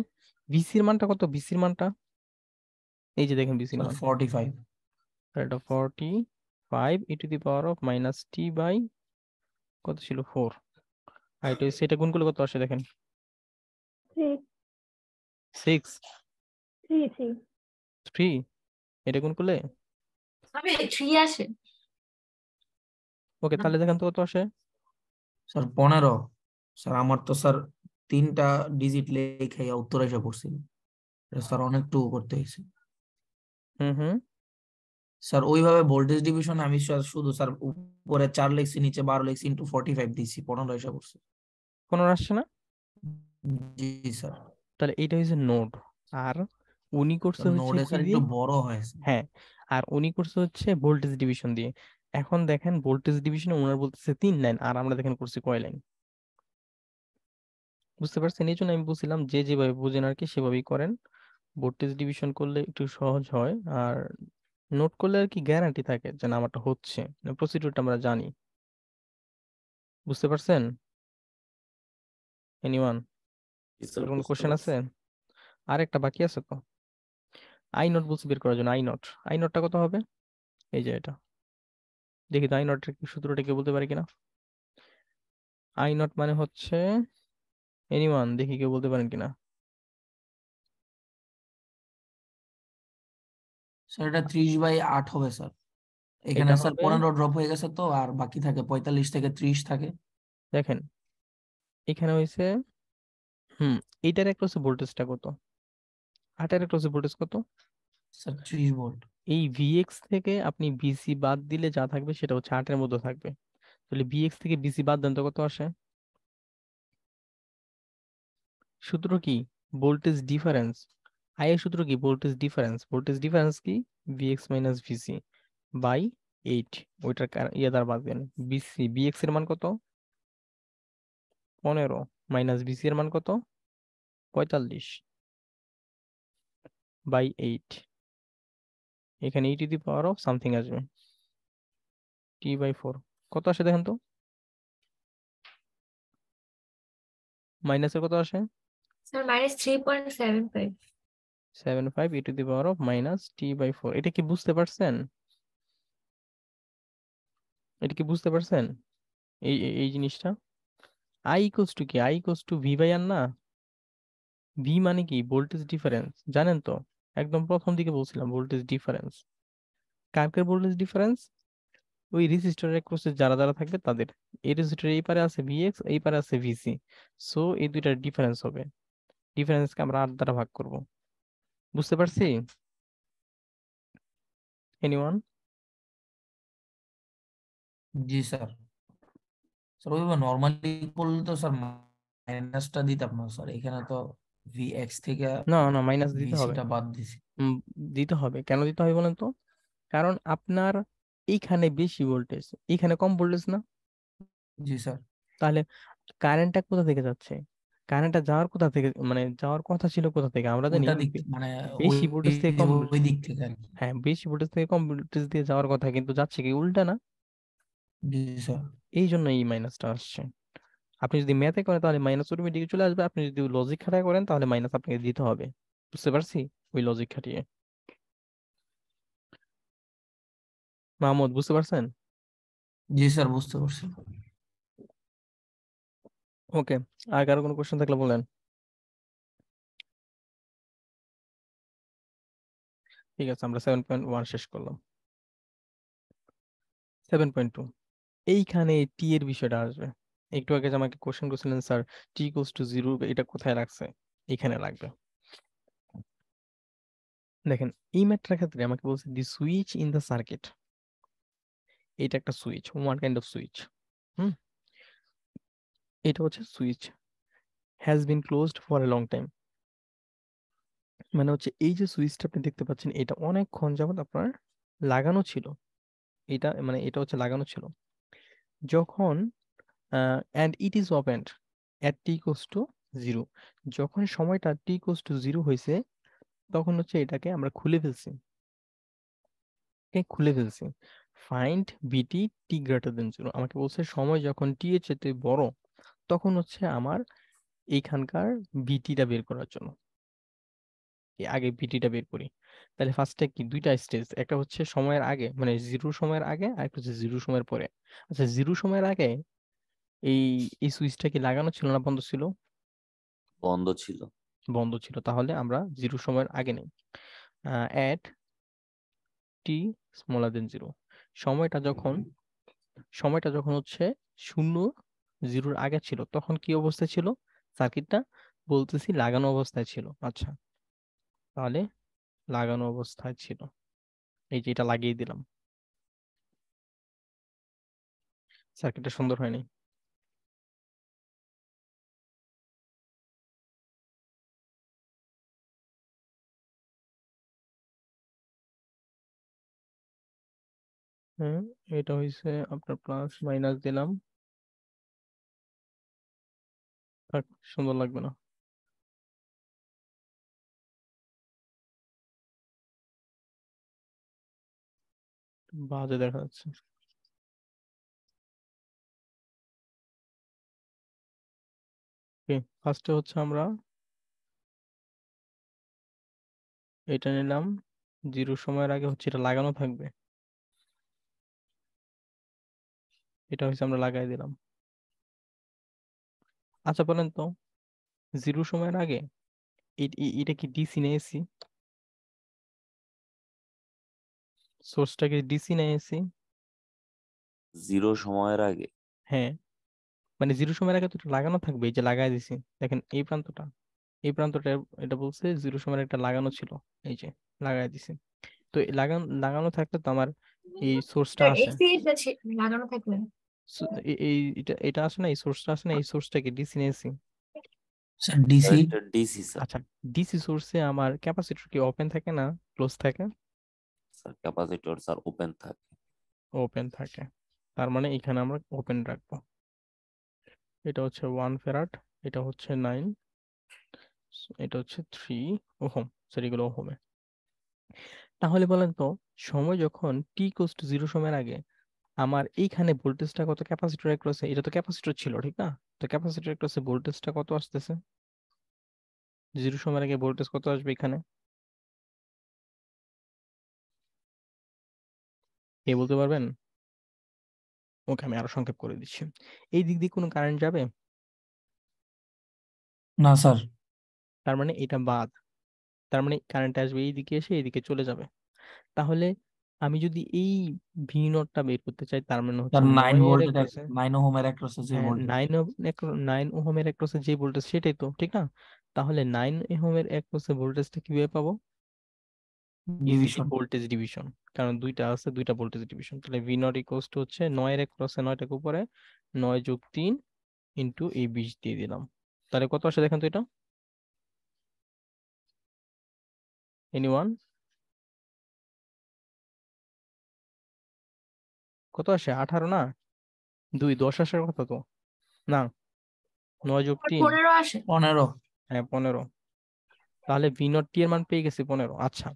ভিসির মানটা কত? ভিসির মানটা এই যে দেখেন ভিসির মান 45। এটা 45 e to the power of minus T by কত ছিল? 4। আর এটা সেটা গুণ করলে কত আসে দেখেন? 6 3, এটা গুণ করলে হবে 3 আসে। ওকে, তাহলে দেখেন তো কত আসে? স্যার 15। স্যার আমার তো স্যার 3টা ডিজিট লেখাই উত্তর এসে পড়ছিল। এটা স্যার অনেকটুকু করতে হয়েছে। হুম। স্যার ওইভাবে ভোল্টেজ ডিভিশন আমি স্যার শুধু স্যার উপরে 4 লিখছি, নিচে 12 লিখছি, ইন্টু 45 দিছি, 15 এসে পড়ছে। 15 আসছে না? জি স্যার। তাহলে এটা হচ্ছে নোড, আর উনি করছে হচ্ছে নোডে কি স্যার দিয়ে? একটু বড় হয়েছে। হ্যাঁ, আর উনি করছে হচ্ছে ভোল্টেজ ডিভিশন দিয়ে। এখন দেখেন ভোল্টেজ ডিভিশনে ওনার বলতেছে 3 লাইন, আর আমরা দেখেন করছি কয় লাইন। বুঝতে পারছেন? এই জন্য আমি বলছিলাম যে যেভাবে বুঝেন আর কি সেভাবেই করেন। ভোল্টেজ ডিভিশন করলে একটু সহজ হয়, আর নোট করলে আর কি গ্যারান্টি থাকে যে না আমারটা হচ্ছে, প্রসিডিউরটা আমরা জানি। বুঝতে পারছেন এনিওয়ান? জি স্যার, কোনো বুঝতে কোশ্চেন আছে? পারছি। আর একটা বাকি আছে তো, আই নট বলছি বের করার জন্য। আই নটটা কত হবে? এই যে এটা, দেখি তো আই নটের সূত্রটা কেউ বলতে পারে কিনা। আই নট মানে হচ্ছে, এনিওয়ান দেখি কেউ বলতে পারেন কিনা। স্যার এটা 30/8 হবে স্যার। এখানে এটা স্যার হবে, 15 ড্রপ হয়ে গেছে, তো আর বাকি থাকে 45 থেকে 30 থাকে। দেখেন এখানে হয়েছে, এইটার একটা হচ্ছে ভোল্টেজটা কত, আটার একটা হচ্ছে ভোল্টেজ কত। Sir 30 volt. এই ভিএক্স থেকে আপনি বিসি বাদ দিলে যা থাকবে সেটা হচ্ছে 8-এর মধ্যে থাকবে। তাহলে ভিএক্স থেকে বিসি বাদ দেন তো কত আসে? সূত্র কি? Voltage difference. আই এর সূত্র কি? ভোল্টেজ ডিফারেন্স কি? V X minus V C by 8। ওইটার ইয়ে দ্বারা বাদ দেন। বিএক্স এর মান কত? 15 মাইনাস বিসি এর মান কত? 45 বাই 8। এখানে e to the power of something আসবে, t/4। কত আসে দেখেন তো, মাইনাসের কত আসে? Sir -3.75। 75 e to the power of -t/4। এটা কি বুঝতে পারছেন? এটা কি বুঝতে পারছেন এই জিনিসটা? আই ইকুয়ালস টু কি? I equals to V by R না? ভি মানে কি? ভোল্টেজ ডিফারেন্স, জানেন তো? একদম প্রথম দিকে বলছিলাম ভোল্টেজ ডিফারেন্স। কার ভোল্টেজ ডিফারেন্স? ওই রেজিস্টরের ক্রসে যারা যারা থাকবে তাদের। এই রেজিস্টরের এই পারে আছে ভিএক্স, এই পারে আছে ভিসি। সো এই দুইটার ডিফারেন্স হবে। ডিফারেন্সকে আমরা 8 দ্বারা ভাগ করব। বুঝতে পারছি এনিওয়ান? জি স্যার। স্যার ওইভাবে নর্মালি করলে তো স্যার মাইনাসটা দিতাম না স্যার, এখানে তো ভিএক্স থেকে না না, মাইনাস দিতে হবে। ভিসিটা বাদ দিছি। উম, দিতে হবে। কেন দিতে হবে বলেন তো? কারণ আপনার এইখানে বেশি ভোল্টেজ, এইখানে কম ভোল্টেজ না? জি স্যার। তাহলে কারেন্টটা কোথা থেকে যাচ্ছে? কারেন্টটা যাওয়ার কোথা থেকে, মানে যাওয়ার কথা ছিল কোথা থেকে? আমরা জানি উল্টা দিক মানে ওই বেশি ভোল্টেজ থেকে কম ওই দিক থেকে আর কি। হ্যাঁ, বেশি ভোল্টেজ থেকে কম ভোল্টেজ দিয়ে যাওয়ার কথা, কিন্তু যাচ্ছে কি উল্টা না? জি স্যার। এই জন্য এই মাইনাসটা আসছে। আপনি যদি ম্যাথে করেন তাহলে মাইনাস অটোমেটিক চলে আসবে, আপনি যদি লজিক খাটায় করেন তাহলে মাইনাস আপনাকে দিতে হবে। বুঝতে পারছি? ওই লজিক খাটিয়ে। মাহমুদ বুঝতে পারছেন? জি স্যার, বুঝতে পারছি। ওকে, আর কারো কোনো কোশ্চেন থাকলে বলেন। ঠিক আছে, আমরা 7.1 শেষ করলাম। 7.2, এইখানে টি এর বিষয়টা আসবে। একটু আগে যে আমাকে কোশ্চেন করছিলেন স্যার টি ইকুয়ালস টু 0 এটা কোথায় রাখছে, এখানে লাগবে। দেখেন এই ম্যাটটার ক্ষেত্রে আমাকে বলছে the switch in the circuit. এটা একটা switch, one kind of switch. Hmm, এটা হচ্ছে switch has been closed for a long time. মানে হচ্ছে এই যে সুইচটা আপনি দেখতে পাচ্ছেন এটা অনেকক্ষণ যাবত আপনার লাগানো ছিল। এটা মানে এটা হচ্ছে লাগানো ছিল। যখন and it is opened at T equals to 0, যখন সময়টা টি ইকুয়ালস টু 0 হয়েছে তখন হচ্ছে এটাকে আমরা খুলে ফেলছি। খুলে ফেলছি। ফাইন্ড বিটি টি গ্রেটার দেন 0, আমাকে বলছে সময় যখন টি এর চেয়ে বড় তখন হচ্ছে আমার এইখানকার বিটিটা বের করার জন্য। আগে বিটিটা বের করি। তাহলে ফার্স্টে কি দুইটা স্টেজ, একটা হচ্ছে সময়ের আগে মানে 0 সময়ের আগে, আর একটা হচ্ছে 0 সময়ের পরে। আচ্ছা 0 সময়ের আগে এই এই সুইচটা কি লাগানো ছিল না বন্ধ ছিল? বন্ধ ছিল। বন্ধ ছিল। তাহলে আমরা 0 সময়ের আগে নেই। অ্যাট টি স্মলার দেন 0, সময়টা যখন হচ্ছে 0 জিরোর আগে ছিল তখন কি অবস্থায় ছিল সার্কিটটা? বলতেছি লাগানো অবস্থায় ছিল। আচ্ছা, তাহলে লাগানো অবস্থায় ছিল, এই যে এটা লাগিয়ে দিলাম। সার্কিটটা সুন্দর হয়নি। হ্যাঁ, এটা হয়েছে আপনার প্লাস মাইনাস দিলাম, থাক, সুন্দর লাগবে না। বাজে দেখা যাচ্ছে। ফার্স্টে হচ্ছে আমরা এটা নিলাম, জিরো সময়ের আগে হচ্ছে এটা লাগানো থাকবে, এটা হচ্ছে আমরা লাগাই দিলাম। আচ্ছা বলেন তো, জিরো সময়ের আগে এটা কি ডিসি না এসি? সোর্সটা কি ডিসি না এসি? জিরো সময়ের আগে হ্যাঁ, মানে জিরো সময়ের আগে তো এটা লাগানো থাকবে, এই যে লাগাই দিছি, দেখেন এই প্রান্তটা, এই প্রান্তটা, এটা বলছে জিরো সময়ের একটা লাগানো ছিল, এই যে লাগাই দিছি। তো এই লাগানো থাকলে তো আমার এই সোর্সটা স্যার আসে, এসি লাগানো থাকবে। এটা এটা আসে না, এই সোর্সটা আসে না, এই সোর্সটা কি ডিসি না এসি? Sir DC. এটা ডিসি স্যার। আচ্ছা, ডিসি সোর্সে আমার ক্যাপাসিটর কি ওপেন থাকে না ক্লোজ থাকে? স্যার ক্যাপাসিটর স্যার ওপেন থাকে। ওপেন থাকে, তার মানে এখানে আমরা ওপেন রাখবো। এটা হচ্ছে 1 ফ্যারাড, এটা হচ্ছে 9, এটা হচ্ছে 3 ওহম, সরি এগুলো ওহমে। তাহলে বলেন তো, সময় যখন টি ইকুয়ালস টু 0 সময়ের আগে আমার এইখানে ভোল্টেজটা কত ক্যাপাসিটর অ্যাক্রসে? এটা তো ক্যাপাসিটর ছিল ঠিক না? তো ক্যাপাসিটর অ্যাক্রসে ভোল্টেজটা কত আসতেছে? 0 সময়ের আগে ভোল্টেজ কত আসবে এখানে? কে বলতে পারবেন? ওকে, আমি আরো সংক্ষেপ করে দিচ্ছি। এই দিক দিয়ে কোনো কারেন্ট যাবে? না স্যার। তার মানে এটা বাদ, তার মানে কারেন্ট আসবে এই দিকে এসে এইদিকে চলে যাবে। তাহলে আমি যদি এই ভি নটটা বের করতে চাই, তার মানে হচ্ছে স্যার 9 9 এর ভোল্টের অ্যাক্রসে, 9 ওহমের অ্যাক্রসে যে হ্যাঁ ভোল্টেজ। 9 ওহমের অ্যাক্রসে যে ভোল্টেজ সেটাই তো ঠিক না? তাহলে 9 ওহমের অ্যাক্রসে ভোল্টেজটা কিভাবে পাবো? Easily division. ভোল্টেজ ডিভিশন, কারণ দুইটা আছে, দুইটা ভোল্টেজ ডিভিশন। তাহলে ভি নট ইকুয়ালস টু হচ্ছে 9 এর অ্যাক্রসে 9টাকে উপরে 9 যোগ 3 ইন্টু এই 20 দিয়ে দিলাম। তাহলে কত আসে দেখেন তো এটা, এনিওয়ান? কত আসে? 18 না? 10 আসার কথা তো না, 9 যোগ 3, 15 আসে। 15। হ্যাঁ 15। তাহলে ভি নট টি এর মান পেয়ে গেছি 15। আচ্ছা,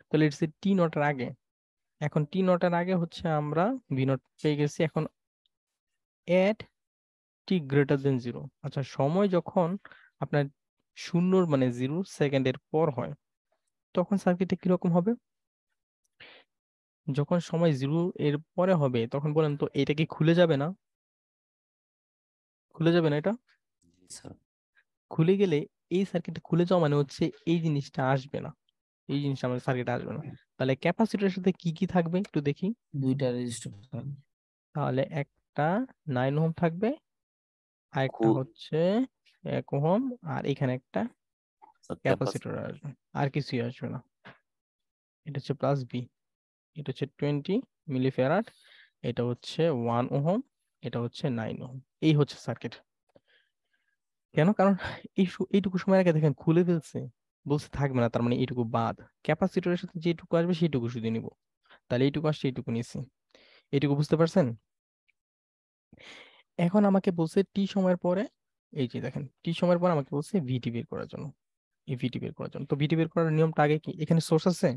তাহলে ইটস টি নটের আগে, এখন টি নটের আগে হচ্ছে আমরা ভি নট পেয়ে গেছি। এখন এট টি গ্রেটার দেন 0, আচ্ছা সময় যখন আপনার শূন্যর মানে 0 সেকেন্ডের পর হয় তখন সার্কিটটা কিরকম হবে? যখন সময় 0 এর পরে হবে তখন বলেন তো এটা কি খুলে যাবে না? খুলে যাবে না এটা? জি স্যার। খুলে গেলে এই সার্কিটটা খুলে যাওয়া মানে হচ্ছে এই জিনিসটা আসবে না, এই জিনিসটা আমাদের সার্কিটে আসবে না। তাহলে ক্যাপাসিটরের সাথে কি কি থাকবে একটু দেখি। দুইটা রেজিস্টার থাকবে। তাহলে একটা 9 ওহম থাকবে, আর একটা খু- হচ্ছে 1 ওহম, আর এখানে একটা স্যার ক্যাপাসিটর আসবে, আর কিছুই আসবে না। এটা হচ্ছে প্লাস বি, এটা হচ্ছে 20 মিলিফ্যারাড, এটা হচ্ছে 1 ওহম, এটা হচ্ছে 9 ওহম। এই হচ্ছে সার্কিট। কেন? কারণ এইটুকু সময় আগে দেখেন খুলে ফেলছে, বলছে থাকবে না, তার মানে এইটুকু বাদ। ক্যাপাসিটরের সাথে যেটুকু আসবে সেইটুকু শুধু নিব, তাহলে এইটুকু আসছে, এইটুকু নিছি। এইটুকু বুঝতে পারছেন? এখন আমাকে বলছে টি সময়ের পরে, এই যে দেখেন টি সময়ের পরে আমাকে বলছে ভিটি বের করার জন্য, এই ভিটি বের করার জন্য। তো ভিটি বের করার নিয়মটা আগে কি, এখানে সোর্স আছে?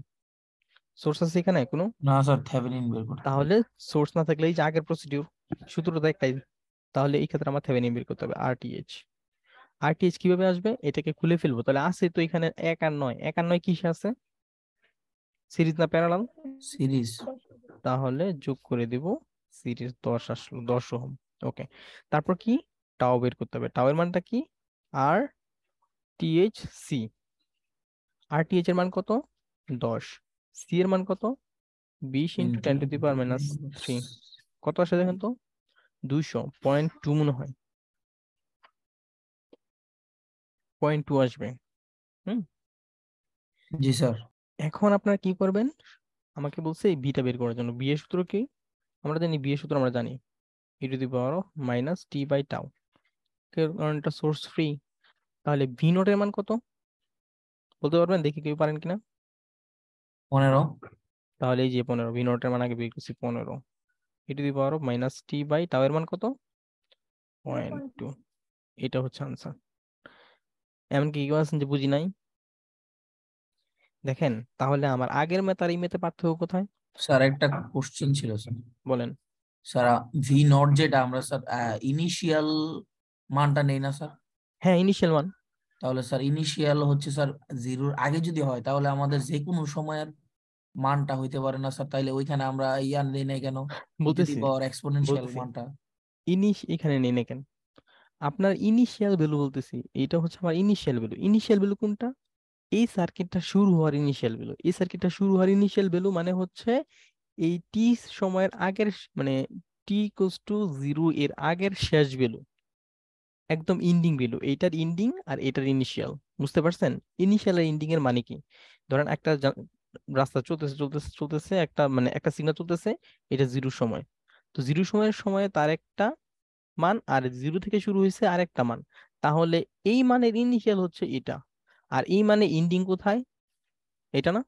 সোর্স আছে এখানে কোনো? না স্যার, থেভেনিন বের করতে হবে। তাহলে সোর্স না থাকলে এই যে আগের প্রসিডিউর, সূত্রটা তো একটাই। তাহলে এই ক্ষেত্রে আমার থেভেনিন বের করতে হবে, আরটিএইচ। আরটিএইচ কিভাবে আসবে? এটাকে খুলে ফেলবো, তাহলে আছে তো এখানে 1 আর 9, 1 আর 9 কিসে আছে? সিরিজ না প্যারালাল? সিরিজ। তাহলে যোগ করে দিব, সিরিজ 10 আসলো, 10 ওহম। ওকে, তারপর কি, টাও বের করতে হবে। টাও এর মানটা কি? আর টিএইচ সি। আর টিএইচ এর মান কত? 10। সি এর মান কত? 20 into 10 two the power minus 3। কত আসে দেখেন তো? 200.2 মনে হয়। 0.2 আসবে। হুম, জি স্যার। এখন আপনারা কি করবেন, আমাকে বলছে এই বিটা বের করার জন্য। বি এর সূত্র কি আমরা জানি, বি এর সূত্র আমরা জানি e⁻⁻t/τ, কারণ এটা সোর্স ফ্রি। তাহলে ভি নট এর মান কত বলতে পারবেন, দেখি কেউ পারেন কিনা? 15। তাহলে এই যে 15, ভি নট এর মান আগে বের করছি 15, e⁻⁻t/τ এর মান কত? 0.2। এটা হচ্ছে আনসার। এমনকি কেউ আছেন যে বুঝি নাই? দেখেন তাহলে আমার আগের ম্যাথ আর এই ম্যাথে পার্থক্য কোথায় স্যার একটা কোশ্চেন ছিল স্যার। বলেন? স্যার ভি নট যেটা আমরা স্যার ইনিশিয়াল মানটা নেই না স্যার? হ্যাঁ, ইনিশিয়াল মান। তাহলে স্যার ইনিশিয়াল হচ্ছে স্যার 0-র আগে যদি হয় তাহলে আমাদের যে কোনো সময়ের মানটা হইতে পারে না স্যার? তাইলে ওইখানে আমরা ইয়ার নেই নাই কেন, বলতেছি এক্সপোনেনশিয়াল বলতেছি মানটা? এখানে নেই না কেন? আপনার ইনিশিয়াল ভ্যালু বলতেছি, এইটা হচ্ছে আমার ইনিশিয়াল ভ্যালু। ইনিশিয়াল ভ্যালু কোনটা? এই সার্কিটটা শুরু হওয়ার ইনিশিয়াল ভ্যালু। এই সার্কিটটা শুরু হওয়ার ইনিশিয়াল ভ্যালু মানে হচ্ছে এই টি সময়ের আগের মানে t=0 এর আগের শেষ ভ্যালু, একদম ইন্ডিং ভ্যালু। এইটার ইন্ডিং আর এটার ইনিশিয়াল। বুঝতে পারছেন? ইনিশিয়াল আর ইন্ডিং এর মানে কি? ধরেন একটা রাস্তা চলতেছে চলতেছে চলতেছে, একটা মানে একটা সিগন্যাল চলতেছে, এটা 0 সময়। তো 0 সময়ের সময় তার একটা মান, আর 0 থেকে শুরু হয়েছে আরেকটা মান। তাহলে এই মানের ইনিশিয়াল হচ্ছে এটা, আর এই মানে ইন্ডিং কোথায়? এটা না?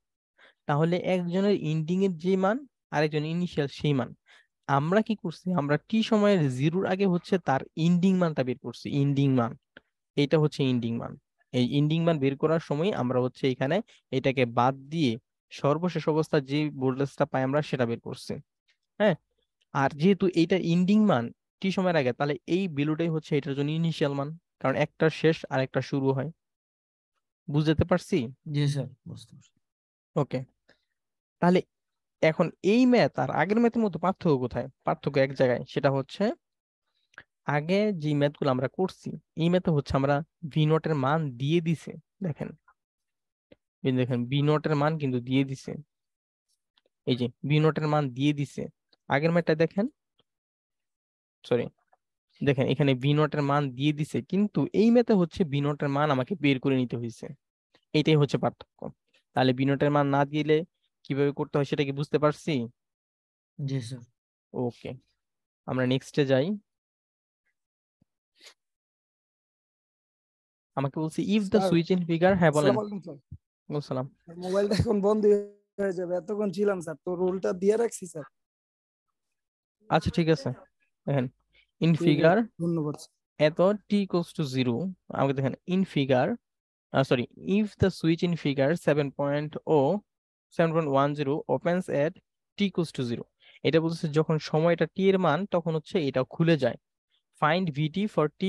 তাহলে একজনের ইন্ডিং এর যে মান, আরেকজনের ইনিশিয়াল সেই মান। আমরা কি করছি, আমরা টি সময়ের 0-র আগে হচ্ছে তার ইন্ডিং মানটা বের করছি, ইন্ডিং মান। এটা হচ্ছে ইন্ডিং মান। এই ইন্ডিং মান বের করার সময় আমরা হচ্ছে এখানে এটাকে বাদ দিয়ে সর্বশেষ অবস্থা যে ভোল্টেজটা পাই আমরা সেটা বের করছি। হ্যাঁ, আর যেহেতু এইটা ইন্ডিং মান টি সময়ের আগে, তাহলে এই ভ্যালুটাই হচ্ছে এটার জন্য ইনিশিয়াল মান, কারণ একটা শেষ আর একটা শুরু হয়। বুঝতে পারছি? জি স্যার, বুঝতে পারছি। ওকে, তাহলে এখন এই ম্যাথ আর আগের ম্যাথের মধ্যে পার্থক্য কোথায়? পার্থক্য এক জায়গায়, সেটা হচ্ছে আগে যে ম্যাথগুলো আমরা করছি এই ম্যাথে হচ্ছে আমরা ভি নটের মান দিয়ে দিছে। দেখেন, এই দেখেন বি নটের মান কিন্তু দিয়ে দিছে, এই যে বি নটের মান দিয়ে দিছে। আগের ম্যাথটা দেখেন, সরি, দেখেন এখানে বি নটের মান দিয়ে দিছে, কিন্তু এই ম্যাথে হচ্ছে বি নটের মান আমাকে বের করে নিতে হয়েছে। এইটাই হচ্ছে পার্থক্য। তাহলে বি নটের মান না দিলে কিভাবে করতে হয় সেটা কি বুঝতে পারছি? জি স্যার। ওকে, আমরা নেক্সটে যাই। আমাকে বলছি if the sir, switch in figure, হ্যাঁ বলেন। আসসালামু আলাইকুম স্যার। ওয়ালাইকুম সালাম। মোবাইলটা এখন বন্ধ হয়ে যাবে, এতক্ষণ ছিলাম স্যার, তো রুলটা দিয়ে রাখছি স্যার। আচ্ছা ঠিক আছে, দেখেন ইন ঠিক ফিগার আছে, ধন্যবাদ স্যার। এত t=0, আমাকে দেখেন in figure, sorry, if the switch in figure 7.10 opens at t=0, এটা বলছে যখন সময়টা t এর মান তখন হচ্ছে এটা খুলে যায়। Find vt for t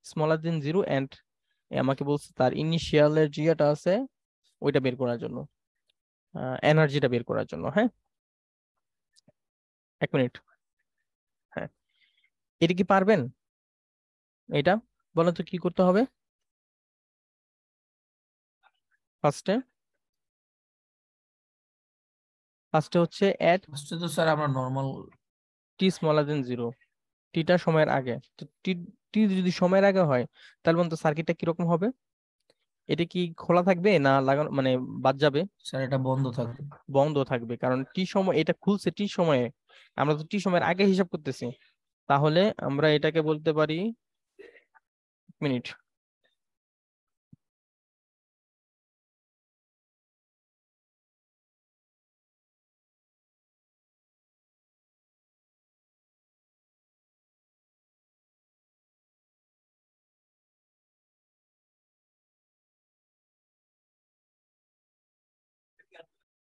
smaller than 0 and আমাকে বলছে তার ইনিশিয়ালের যেটা আছে ওইটা বের করার জন্য, এনার্জিটা বের করার জন্য। হ্যাঁ, এক মিনিট। হ্যাঁ, এটা কি পারবেন? এটা বলেন তো কি করতে হবে ফার্স্টে? ফার্স্টে হচ্ছে at ফার্স্টে তো স্যার আমরা নর্মাল t smaller than 0, টিটা সময়ের আগে। তো টি টি যদি সময়ের আগে হয় তাহলে বলুন তো সার্কিটটা কিরকম হবে? এটা কি খোলা থাকবে না লাগানো মানে বাদ যাবে? স্যার এটা বন্ধ থাকবে। বন্ধ থাকবে, কারণ টি সময় এটা খুলছে টি সময়ে, আমরা তো টি সময়ের আগে হিসাব করতেছি। তাহলে আমরা এটাকে বলতে পারি, এক মিনিট,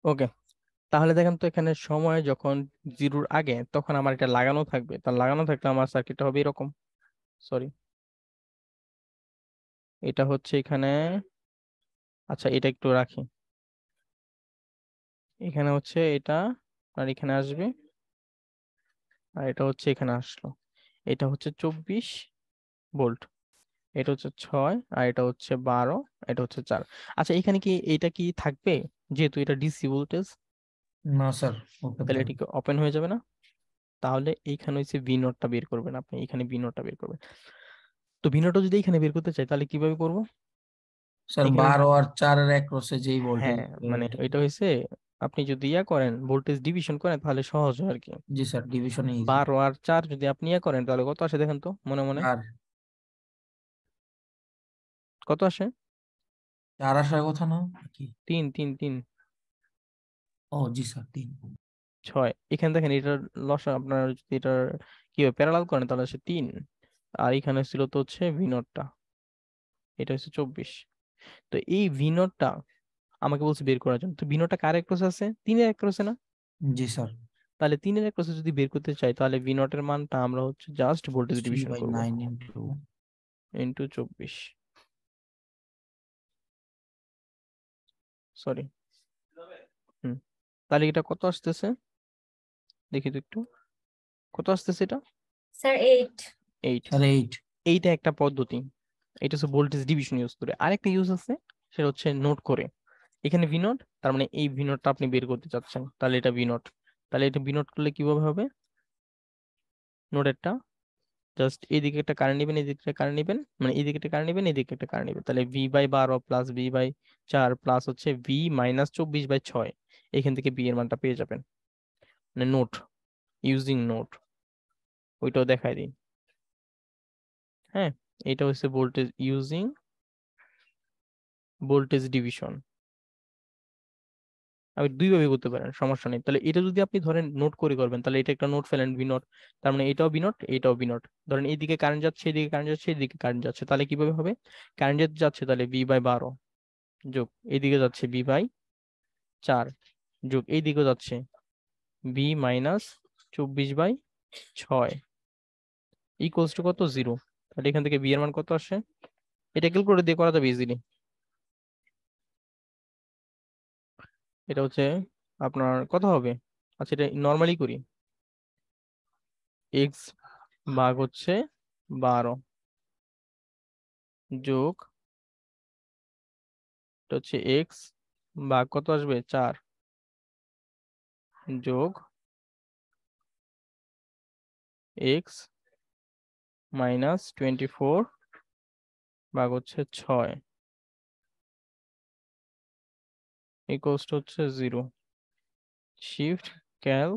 ওকে। তাহলে দেখেন তো এখানে সময় যখন 0-র আগে তখন আমার এটা লাগানো থাকবে, তার লাগানো থাকলে আমার সার্কিটটা হবে এরকম। সরি, এটা হচ্ছে এখানে, আচ্ছা এটা একটু রাখি, এখানে হচ্ছে এটা আর এখানে আসবে, আর এটা হচ্ছে এখানে আসলো। এটা হচ্ছে 24 ভোল্ট, এটা হচ্ছে 6, আর এটা হচ্ছে 12, এটা হচ্ছে 4। আচ্ছা এখানে কি এটা কি থাকবে? যেহেতু এটা ডিসি ভোল্টেজ, না স্যার, ওকে তাহলে থাকবে। এটিকে ওপেন হয়ে যাবে না? তাহলে এইখানে হচ্ছে ভি নটটা বের করবেন আপনি, এখানে ভি নটটা বের করবেন। তো ভি নটটা যদি এখানে বের করতে চাই তাহলে কিভাবে করব? স্যার এখানে 12 আর 4 এর একরসে যেই ভোল্টেজ হ্যাঁ মানে এটা হয়েছে, আপনি যদি ইয়া করেন ভোল্টেজ ডিভিশন করেন তাহলে সহজ হয় আর কি। জি স্যার ডিভিশনে ইজি 12 আর 4 যদি আপনি ইয়া করেন তাহলে কত আসে দেখেন তো মনে মনে, আর কত আসে? 4 আসার কথা না কি? 3 3 3 ও জি স্যার 3 6। এখানে দেখেন এটার লসা আপনার যদি এটার কি হয় প্যারালাল করেন তাহলে আসে 3। আর এখানে ছিল তো হচ্ছে ভি নটটা, এটা হচ্ছে 24। তো এই ভি নটটা আমাকে বলছে বের করার জন্য, তো ভি নটটা কার একরোস আছে? 3 এর একরোসে না? জি স্যার তাহলে 3 এর একরোসে যদি বের করতে চাই তাহলে ভি নটের মানটা আমরা হচ্ছে জাস্ট ভোল্টেজ ডিভিশন করব 3/9 ইন্টু ইনটু 24, সরি। তাহলে এটা কত আসতেছে দেখি তো একটু, কত আসতেছে এটা? Sir, 8. 8। স্যার 8 এইটা একটা পদ্ধতি, এটা হচ্ছে ভোল্টেজ ডিভিশন ইউজ করে। আরেকটা ইউজ আছে সেটা হচ্ছে নোট করে। এখানে ভি নট, তার মানে এই ভি নটটা আপনি বের করতে চাচ্ছেন, তাহলে এটা ভি নট। তাহলে এটা ভি নট করলে কিভাবে হবে? নোটেরটা জাস্ট এইদিকে একটা কারেন্ট নেবেন, এদিকে একটা কারেন্ট নেবেন, মানে এইদিকে একটা কারেন্ট নেবেন, এদিকে একটা কারেন্ট নেবেন, তাহলে V/12 প্লাস V/4 প্লাস হচ্ছে V-24/6, এখান থেকে বি এর মানটা পেয়ে যাবেন। মানে নোট, ইউজিং নোট, ওইটাও দেখাই দিই। হ্যাঁ, এটা হচ্ছে ভোল্টেজ ইউজিং ভোল্টেজ ডিভিশন। আপনি দুইভাবে করতে পারেন, সমস্যা নেই। তাহলে এটা যদি আপনি ধরেন নোট করে করবেন তাহলে এটা একটা নোট ফেলেন ভি নট, তার মানে এটাও বি নট এটাও বি নট। ধরেন এইদিকে কারেন্ট যাচ্ছে, এদিকে কারেন্ট যাচ্ছে, এদিকে কারেন্ট যাচ্ছে, তাহলে কিভাবে হবে? কারেন্ট যাচ্ছে তাহলে V/12 যোগ এইদিকে যাচ্ছে V/4 যোগ এইদিকে যাচ্ছে V-24/6 ইকুয়ালস টু কত? 0। তাহলে এখান থেকে বি এর মান কত আসে? এটা ক্যালকুলেটর দিয়ে করা যাবে ইজিলি। এটা হচ্ছে আপনার কত হবে? আচ্ছা এটা নর্মালি করি, এক্স ভাগ হচ্ছে 12 যোগ এটা হচ্ছে এক্স ভাগ কত আসবে 4 যোগ এক্স -24 ভাগ হচ্ছে 6 ইকুয়ালস টু হচ্ছে 0। শিফট ক্যাল,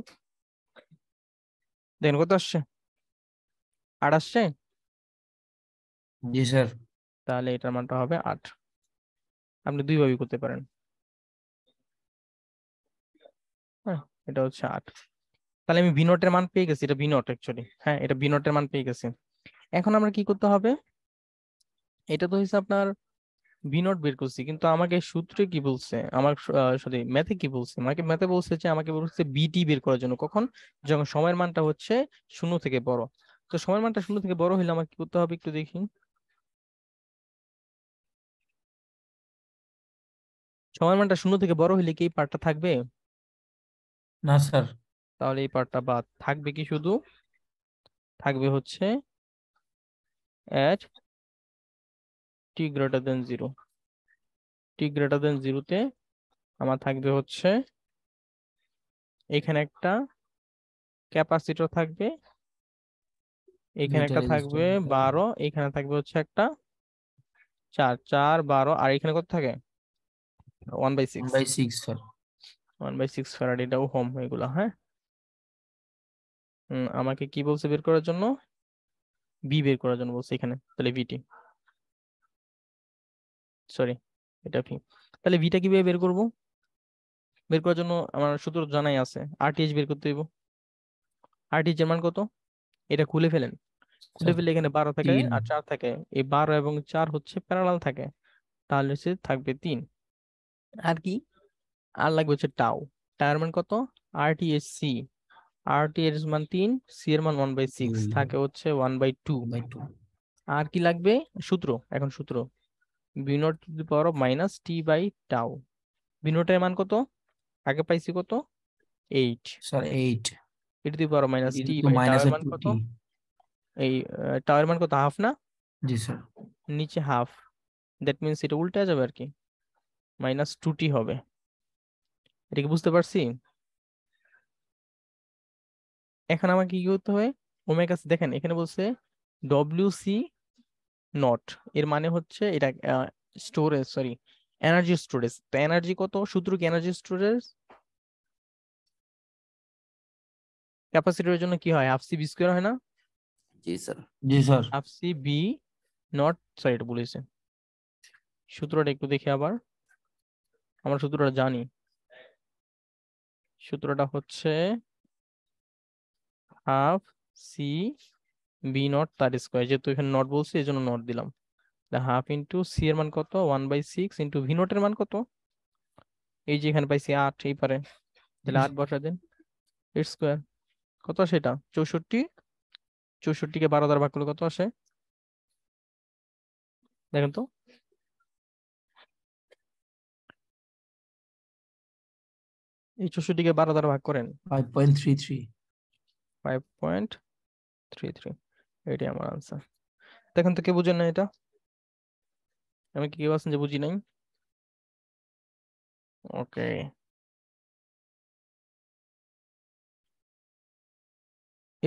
দেখেন কত আসছে? 8 আসছে। জি স্যার তাহলে এটার মানটা হবে 8। আপনি দুইভাবে করতে পারেন। হ্যাঁ, এটা হচ্ছে 8। তাহলে আমি ভি নটের মান পেয়ে গেছি, এটা ভি নট অ্যাকচুয়ালি, হ্যাঁ এটা ভি নটের মান পেয়ে গেছি। এখন আমরা কি করতে হবে? এটা তো হচ্ছে আপনার ভি নট বের করছি, কিন্তু আমাকে সূত্রে কি বলছে, আমার সরি ম্যাথে কি বলছে, আমাকে ম্যাথে বলছে যে আমাকে বলছে বিটি বের করার জন্য। কখন? যখন সময়ের মানটা হচ্ছে 0 থেকে বড়। তো সময়ের মানটা 0 থেকে বড় হলে আমাকে কি করতে হবে একটু দেখি। সময়ের মানটা 0 থেকে বড় হলে কি এই পার্টটা থাকবে? না স্যার তাহলে এই পার্টটা বাদ থাকবে, কি শুধু থাকবে হচ্ছে at t greater than 0। t greater than 0 তে আমার থাকবে হচ্ছে এখানে একটা ক্যাপাসিটর থাকবে, এখানে দুইটা একটা থাকবে রেজিস্ট্যান্স 12, এখানে থাকবে হচ্ছে একটা 4 4 12, আর এখানে কত থাকে? 1/6 1/6 স্যার 1/6 ফ্যারাড, এটা ওহম এগুলা। হ্যাঁ, আমাকে কি বলছে বের করার জন্য? বি বের করার জন্য বলছে এখানে, তাহলে ভিটি, সরি এটা ভি। তাহলে ভিটা কিভাবে বের করব? বের করার জন্য আমার সূত্র জানাই আছে, আরটিএইচ বের করতে হইব। আরটিএইচ এর মান কত? এটা খুলে ফেলেন, খুলে স্যার ফেললে এখানে 12 থাকে 3 আর 4 থাকে, এই 12 এবং 4 হচ্ছে প্যারালাল থাকে, তাহলে সে থাকবে 3। আর কি? আর লাগবে হচ্ছে টাউ। টাউ এর মান কত? আরটিএইচ সি, আরটি এর মান 3, সি এর মান 1/6 2 থাকে হচ্ছে 1/2। 1/2 আর কি লাগবে? সূত্র, এখন সূত্র B naught to the power of minus T by tau. B নটের মান কত? আগে পাইছি কত? 8। Sir 8 e to the power minus t two by tau minus এর এর মান 2 কত? টি এই টাউ এর মান কত? হাফ না? জি স্যার নিচে হাফ, দ্যাট মিনস এটা উল্টে যাবে আর কি, -2t হবে। এটা কি বুঝতে পারছি? এখন আমাকে কি করতে হবে? ওমেগা দেখেন এখানে বলছে ডব্লিউ সি নট, এর মানে হচ্ছে এটা স্টোরেজ, সরি, এনার্জি স্টোরেজ। তো এনার্জি কত, সূত্র কি এনার্জি স্টোরেজ? ক্যাপাসিটরের জন্য কি হয়, হাফ সি বি স্কোয়ার হয় না? জি স্যার। জি sir. Half C B naught, sorry এটা বলেছে, সূত্রটা একটু দেখি আবার, আমরা সূত্রটা জানি। সূত্রটা হচ্ছে হাফ সি বি নট তার স্কোয়ার, যেহেতু এখানে নট বলছি এই জন্য নট দিলাম। হাফ ইন্টু সি এর মান কত, 1/6 ইন্টু ভি নট এর মান কত, এই যে এখানে পাইছি 8, এই পারে, তাহলে 8 বসা দেন, এর স্কোয়ার কত আসে এটা, 64। 64কে 12 দ্বারা ভাগ করলে কত আসে দেখেন তো? এই 64কে 12 দ্বারা ভাগ করেন, 5.33। 5.33, এটাই আমার আনসার। দেখেন তো কে বুঝেন না এটা? আমি কি কেউ আছেন যে বুঝি নাই? ওকে,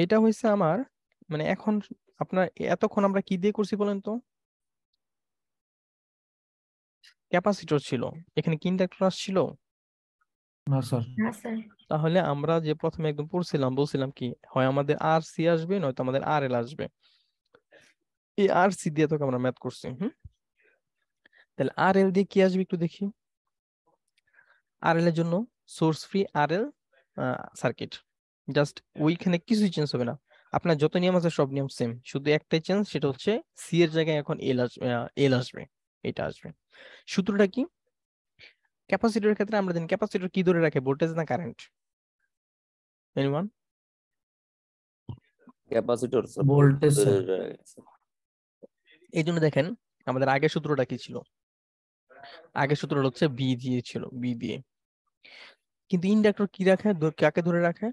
এটা হয়েছে আমার, মানে এখন আপনার এতক্ষণ আমরা কি দিয়ে করছি বলেন তো? ক্যাপাসিটর ছিল, এখানে কি ইন্ডাক্টর আসছিল? না স্যার। না স্যার। তাহলে আমরা যে প্রথমে একদম পড়ছিলাম, বলছিলাম কি হয় আমাদের আর সি আসবে নয়তো আমাদের আর এল আসবে। এই আর সি দিয়ে তোকে আমরা ম্যাথ করছি। তাহলে আর এল দিয়ে কি আসবে একটু দেখি। আর এল এর জন্য সোর্স ফ্রি আর এল সার্কিট, জাস্ট ওইখানে কিছুই চেঞ্জ হবে না, আপনার যত নিয়ম আছে সব নিয়ম সেম, শুধু একটাই চেঞ্জ, সেটা হচ্ছে সি এর জায়গায় এখন এল আসবে, এটা আসবে। সূত্রটা কি? ক্যাপাসিটরের ক্ষেত্রে আমরা জানি ক্যাপাসিটর কি ধরে রাখে, ভোল্টেজ না current? Anyone? Capacitor sir voltage sir. এই জন্য দেখেন আমাদের আগের সূত্রটা কি ছিল, আগের সূত্রটা হচ্ছে বি দিয়ে ছিল, বি দিয়ে। কিন্তু ইন্ডাক্টর কি রাখে, কাকে ধরে রাখে?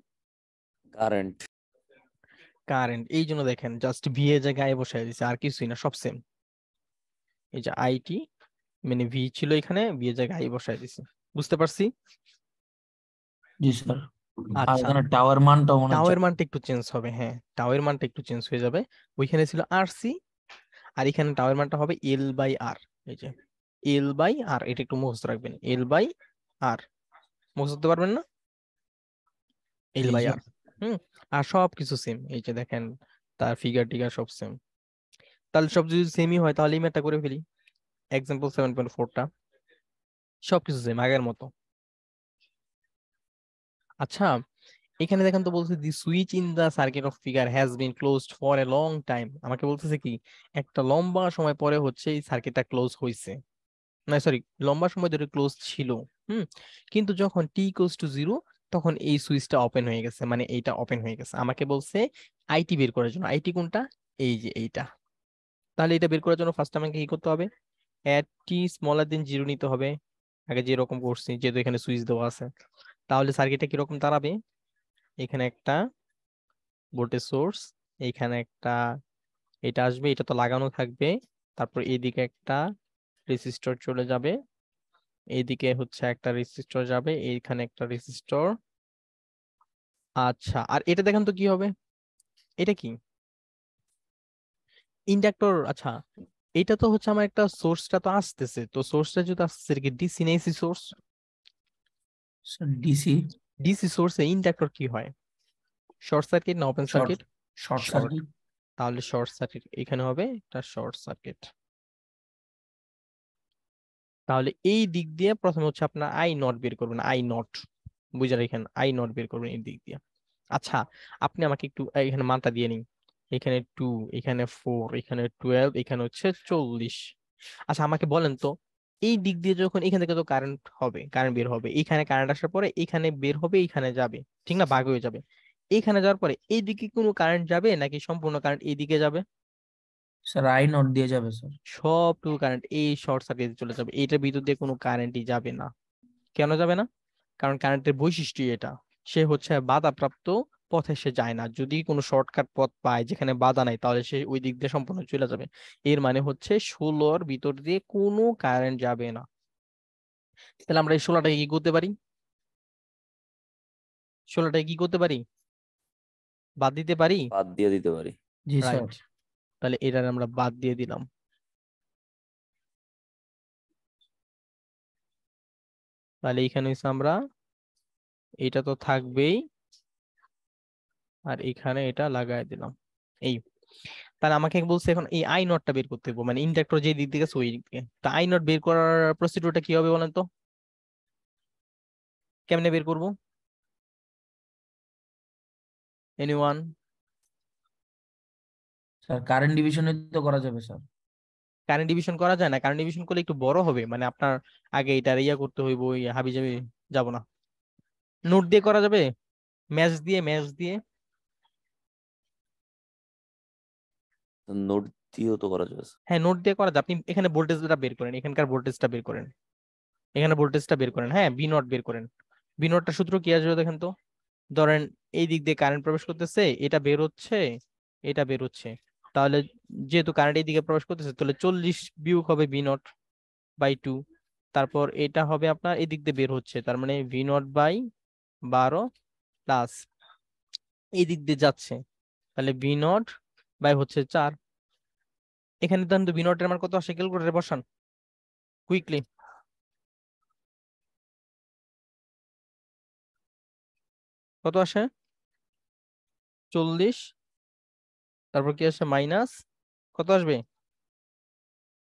কারেন্ট। কারেন্ট। এই জন্য দেখেন জাস্ট ভি এর জায়গায় বসাই দিছে, আর কিছুই না, সব সেম। এই যে আইটি মানে ভি ছিল এখানে, ভি এর জায়গায় আই বসাই দিছে, বুঝতে পারছি? জি স্যার। আর আচ্ছা, এখানে টাওয়ার মানটা মনে টাও হচ্ছে এর মানটা একটু চেঞ্জ হবে, হ্যাঁ টাও এর মানটা একটু চেঞ্জ হয়ে যাবে। ওইখানে ছিল আর সি, আর এখানে টাও এর মানটা হবে এল বাই আর। এই যে এল বাই আর, এটা একটু মুখস্থ রাখবেন, এল বাই আর, মুখস্থ করতে পারবেন না? এল জি বাই স্যার। আর। আর সব কিছু সেম, এই যে দেখেন তার ফিগার টিগার সব সেম। তাহলে সব যদি সেমই হয় তাহলে এই ম্যাথটা করে ফেলি, এক্সাম্পল 7.4টা, সবকিছু সেম আগের মতো। আচ্ছা, এখানে দেখেন তো বলছে the switch in the circuit of figure has been closed for a long time, আমাকে বলতেছে কি একটা লম্বা সময় পরে হচ্ছে এই সার্কিটটা ক্লোজ হয়েছে, না সরি লম্বা সময় ধরে ক্লোজ ছিল। হুম কিন্তু যখন টি ইকুয়ালস টু 0 তখন এই সুইচটা ওপেন হয়ে গেছে, মানে এইটা ওপেন হয়ে গেছে। আমাকে বলছে আইটি বের করার জন্য, আইটি কোনটা, এই যে এইটা। তাহলে এটা বের করার জন্য ফার্স্ট আমাকে কি করতে হবে, এট টি স্মলার দেন 0 নিতে হবে, আগে যেরকম করছি, যেহেতু এখানে সুইচ দেওয়া আছে। তাহলে সার্কিটটা কিরকম দাঁড়াবে, এখানে একটা ভোল্টেজ সোর্স, এইখানে একটা, এটা আসবে, এটা তো লাগানো থাকবে, তারপর এইদিকে একটা রেজিস্টর চলে যাবে, এইদিকে হচ্ছে একটা রেজিস্টর যাবে, এইখানে একটা রেজিস্টর। আচ্ছা, আর এটা দেখেন তো কি হবে, এটা কি ইন্ডাক্টর। আচ্ছা, এটা তো হচ্ছে আমার একটা সোর্সটা তো আসতেছে, তো সোর্সটা যদি আসতেছে কি ডিসি না AC source? Sir DC. DC সোর্সে ইন্ডাক্টর কি হয়, শর্ট সার্কিট না open short circuit? Short short. Circuit. তাহলে শর্ট সার্কিট এখানে হবে একটা শর্ট সার্কিট। তাহলে এই দিক দিয়ে প্রথমে হচ্ছে আপনার আই নট বের করবেন, আই নট, বুঝে রাখেন আই নট বের করবেন এই দিক দিয়ে। আচ্ছা, আপনি আমাকে একটু এখানে মানটা দিয়ে নিন, এখানে 2, এখানে 4, এখানে 12, এখানে হচ্ছে 40। আচ্ছা আমাকে বলেন তো, এই দিক দিয়ে যখন এখান থেকে তো কারেন্ট হবে, কারেন্ট বের হবে, এখানে কারেন্ট আসার পরে এখানে বের হবে, এখানে যাবে, ঠিক না, ভাগ হয়ে যাবে। এখানে যাওয়ার পরে এইদিকে কোনো কারেন্ট যাবে নাকি সম্পূর্ণ কারেন্ট এইদিকে যাবে? স্যার আই নট দিয়ে যাবে স্যার। সবটুকু কারেন্ট এই শর্ট সার্কিটে চলে যাবে, এইটার ভিতর দিয়ে কোনো কারেন্টই যাবে না। কেন যাবে না? কারণ কারেন্টের বৈশিষ্ট্য এটা, সে হচ্ছে বাধাপ্রাপ্ত পথে সে যায় না, যদি কোনো শর্টকাট পথ পায় যেখানে বাধা নাই তাহলে সে ওই দিক দিয়ে সম্পূর্ণ চলে যাবে। এর মানে হচ্ছে 16 ভিতর দিয়ে কোনো কারেন্ট যাবে না। তাহলে আমরা এই 16টাকে কি করতে পারি, 16টাকে কি করতে পারি, বাদ দিতে পারি। বাদ দিয়ে দিতে পারি। জি স্যার। রাইট, তাহলে এটার আমরা বাদ দিয়ে দিলাম। তাহলে এখানে হচ্ছে আমরা এটা তো থাকবেই, আর এখানে এটা লাগাই দিলাম। এই, তাহলে আমাকে বলছে এখন এই আই নটটা বের করতে হবে, মানে ইন্ডাক্টর যে দিক থেকে আছে ওই দিক থেকে। তা আই নট বের করার প্রসিডিউরটা কি হবে বলেন তো, কেমনে বের করব? এনিওয়ান? স্যার কারেন্ট ডিভিশনে তো করা যাবে স্যার। কারেন্ট ডিভিশন করা যায় না, কারেন্ট ডিভিশন করলে একটু বড় হবে, মানে আপনার আগে এটা ইয়া করতে হইব, ওই হাবি জাবি যাব না। নোট দিয়ে করা যাবে, ম্যাচ দিয়ে। নোট দিয়েও তো করা যাবে। হ্যাঁ, নোট দিয়ে করা যায়। আপনি এখানে ভোল্টেজটা বের করেন, এখানকার ভোল্টেজটা বের করেন, এখানে ভোল্টেজটা বের করেন, হ্যাঁ বি নট বের করেন। বি নটটা সূত্র কি আসবে দেখেন তো। ধরেন এই দিক দিয়ে কারেন্ট প্রবেশ করতেছে, এটা বের হচ্ছে, এটা বের হচ্ছে। তাহলে যেহেতু কারেন্ট এই দিকে প্রবেশ করতেছে, তাহলে 40 বিয়োগ হবে ভি নট বাই 2। তারপর এটা হবে আপনার এই দিক দিয়ে বের হচ্ছে, তার মানে ভি নট বাই 12 প্লাস এই দিক দিয়ে যাচ্ছে, তাহলে ভি নট বাই হচ্ছে 4। এখানে দেন তো ভি নট এর মান কত আসে, ক্যালকুলেটরে বসান কুইকলি। কত আসে? 40, তারপর কি আসে মাইনাস, কত আসবে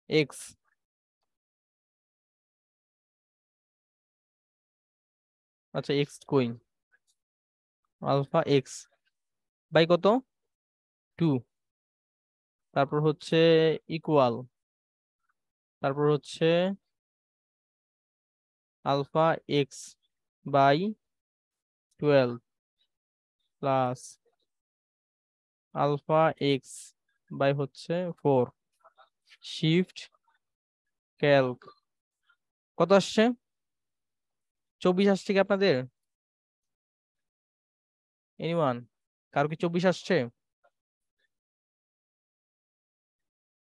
এক্স, আচ্ছা এক্স কই, আলফা এক্স বাই কত 2, তারপর হচ্ছে ইকুয়াল, তারপর হচ্ছে alpha X by 12 plus alpha X by হচ্ছে 4, শিফট ক্যালক। কত আসছে? 24 আসছে কি আপনাদের? এনিওয়ান? কারো কি 24 আসছে?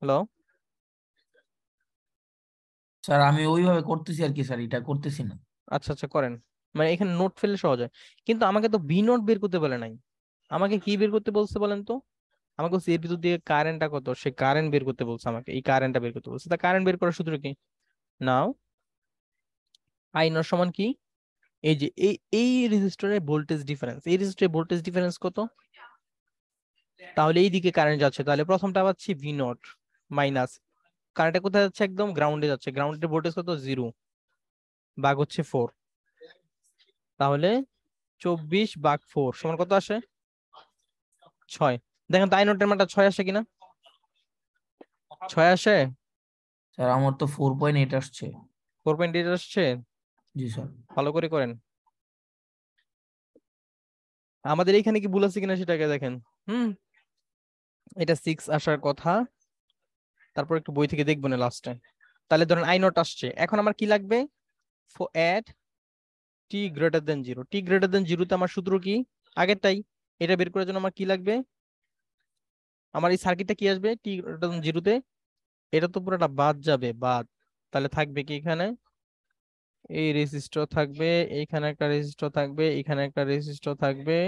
হ্যালো? স্যার আমি ওইভাবে করতেছি আর কি স্যার, এটা করতেছি না। আচ্ছা আচ্ছা করেন, মানে এখানে নোট ফেললে সহজ হয়। কিন্তু আমাকে তো বি নোট বের করতে বলে নাই, আমাকে কি বের করতে বলছে বলেন তো। আমাকে বলছে এর ভিতর দিয়ে কারেন্টটা কত, সে কারেন্ট বের করতে বলছে, আমাকে এই কারেন্টটা বের করতে বলছে। তা কারেন্ট বের করার সূত্র কি? নাও আই নট সমান কি, এই যে এই রেজিস্টরের ভোল্টেজ ডিফারেন্স, এই রেজিস্টরের ভোল্টেজ ডিফারেন্স কত, তাহলে এই দিকে কারেন্ট যাচ্ছে, তাহলে প্রথমটা পাচ্ছি ভি নট মাইনাস, কারেন্টটা কোথায় যাচ্ছে, একদম গ্রাউন্ডে যাচ্ছে, গ্রাউন্ডের ভোল্টেজ কত 0 ভাগ হচ্ছে 4, তাহলে 24 ভাগ 4 সমান কত আসে 6। দেখেন তো আই নটের মানটা 6 আসে কিনা, 6 আসে? স্যার আমার তো 4.8 আসছে। 4.8 আসছে? জি স্যার। ভালো করে করেন। আমাদের এখানে কি ভুল আছে কিনা সেটাকে দেখেন। এটা 6 আসার কথা, তারপর একটু বই থেকে দেখবো না লাস্টে। তাহলে ধরেন আই নট আসছে, এখন আমার কি লাগবে, এট টি গ্রেটার দেন 0। টি গ্রেটার দেন 0 তে আমার সূত্র কি আগেরটাই, এটা বের করার জন্য আমার কি লাগবে, আমার এই সার্কিটটা কি আসবে টি গ্রেটার দেন 0 তে, এটা তো পুরোটা বাদ যাবে, বাদ। তাহলে থাকবে কি এখানে, এই রেজিস্টর থাকবে, এইখানে একটা রেজিস্টর থাকবে, এখানে একটা রেজিস্টর থাকবে,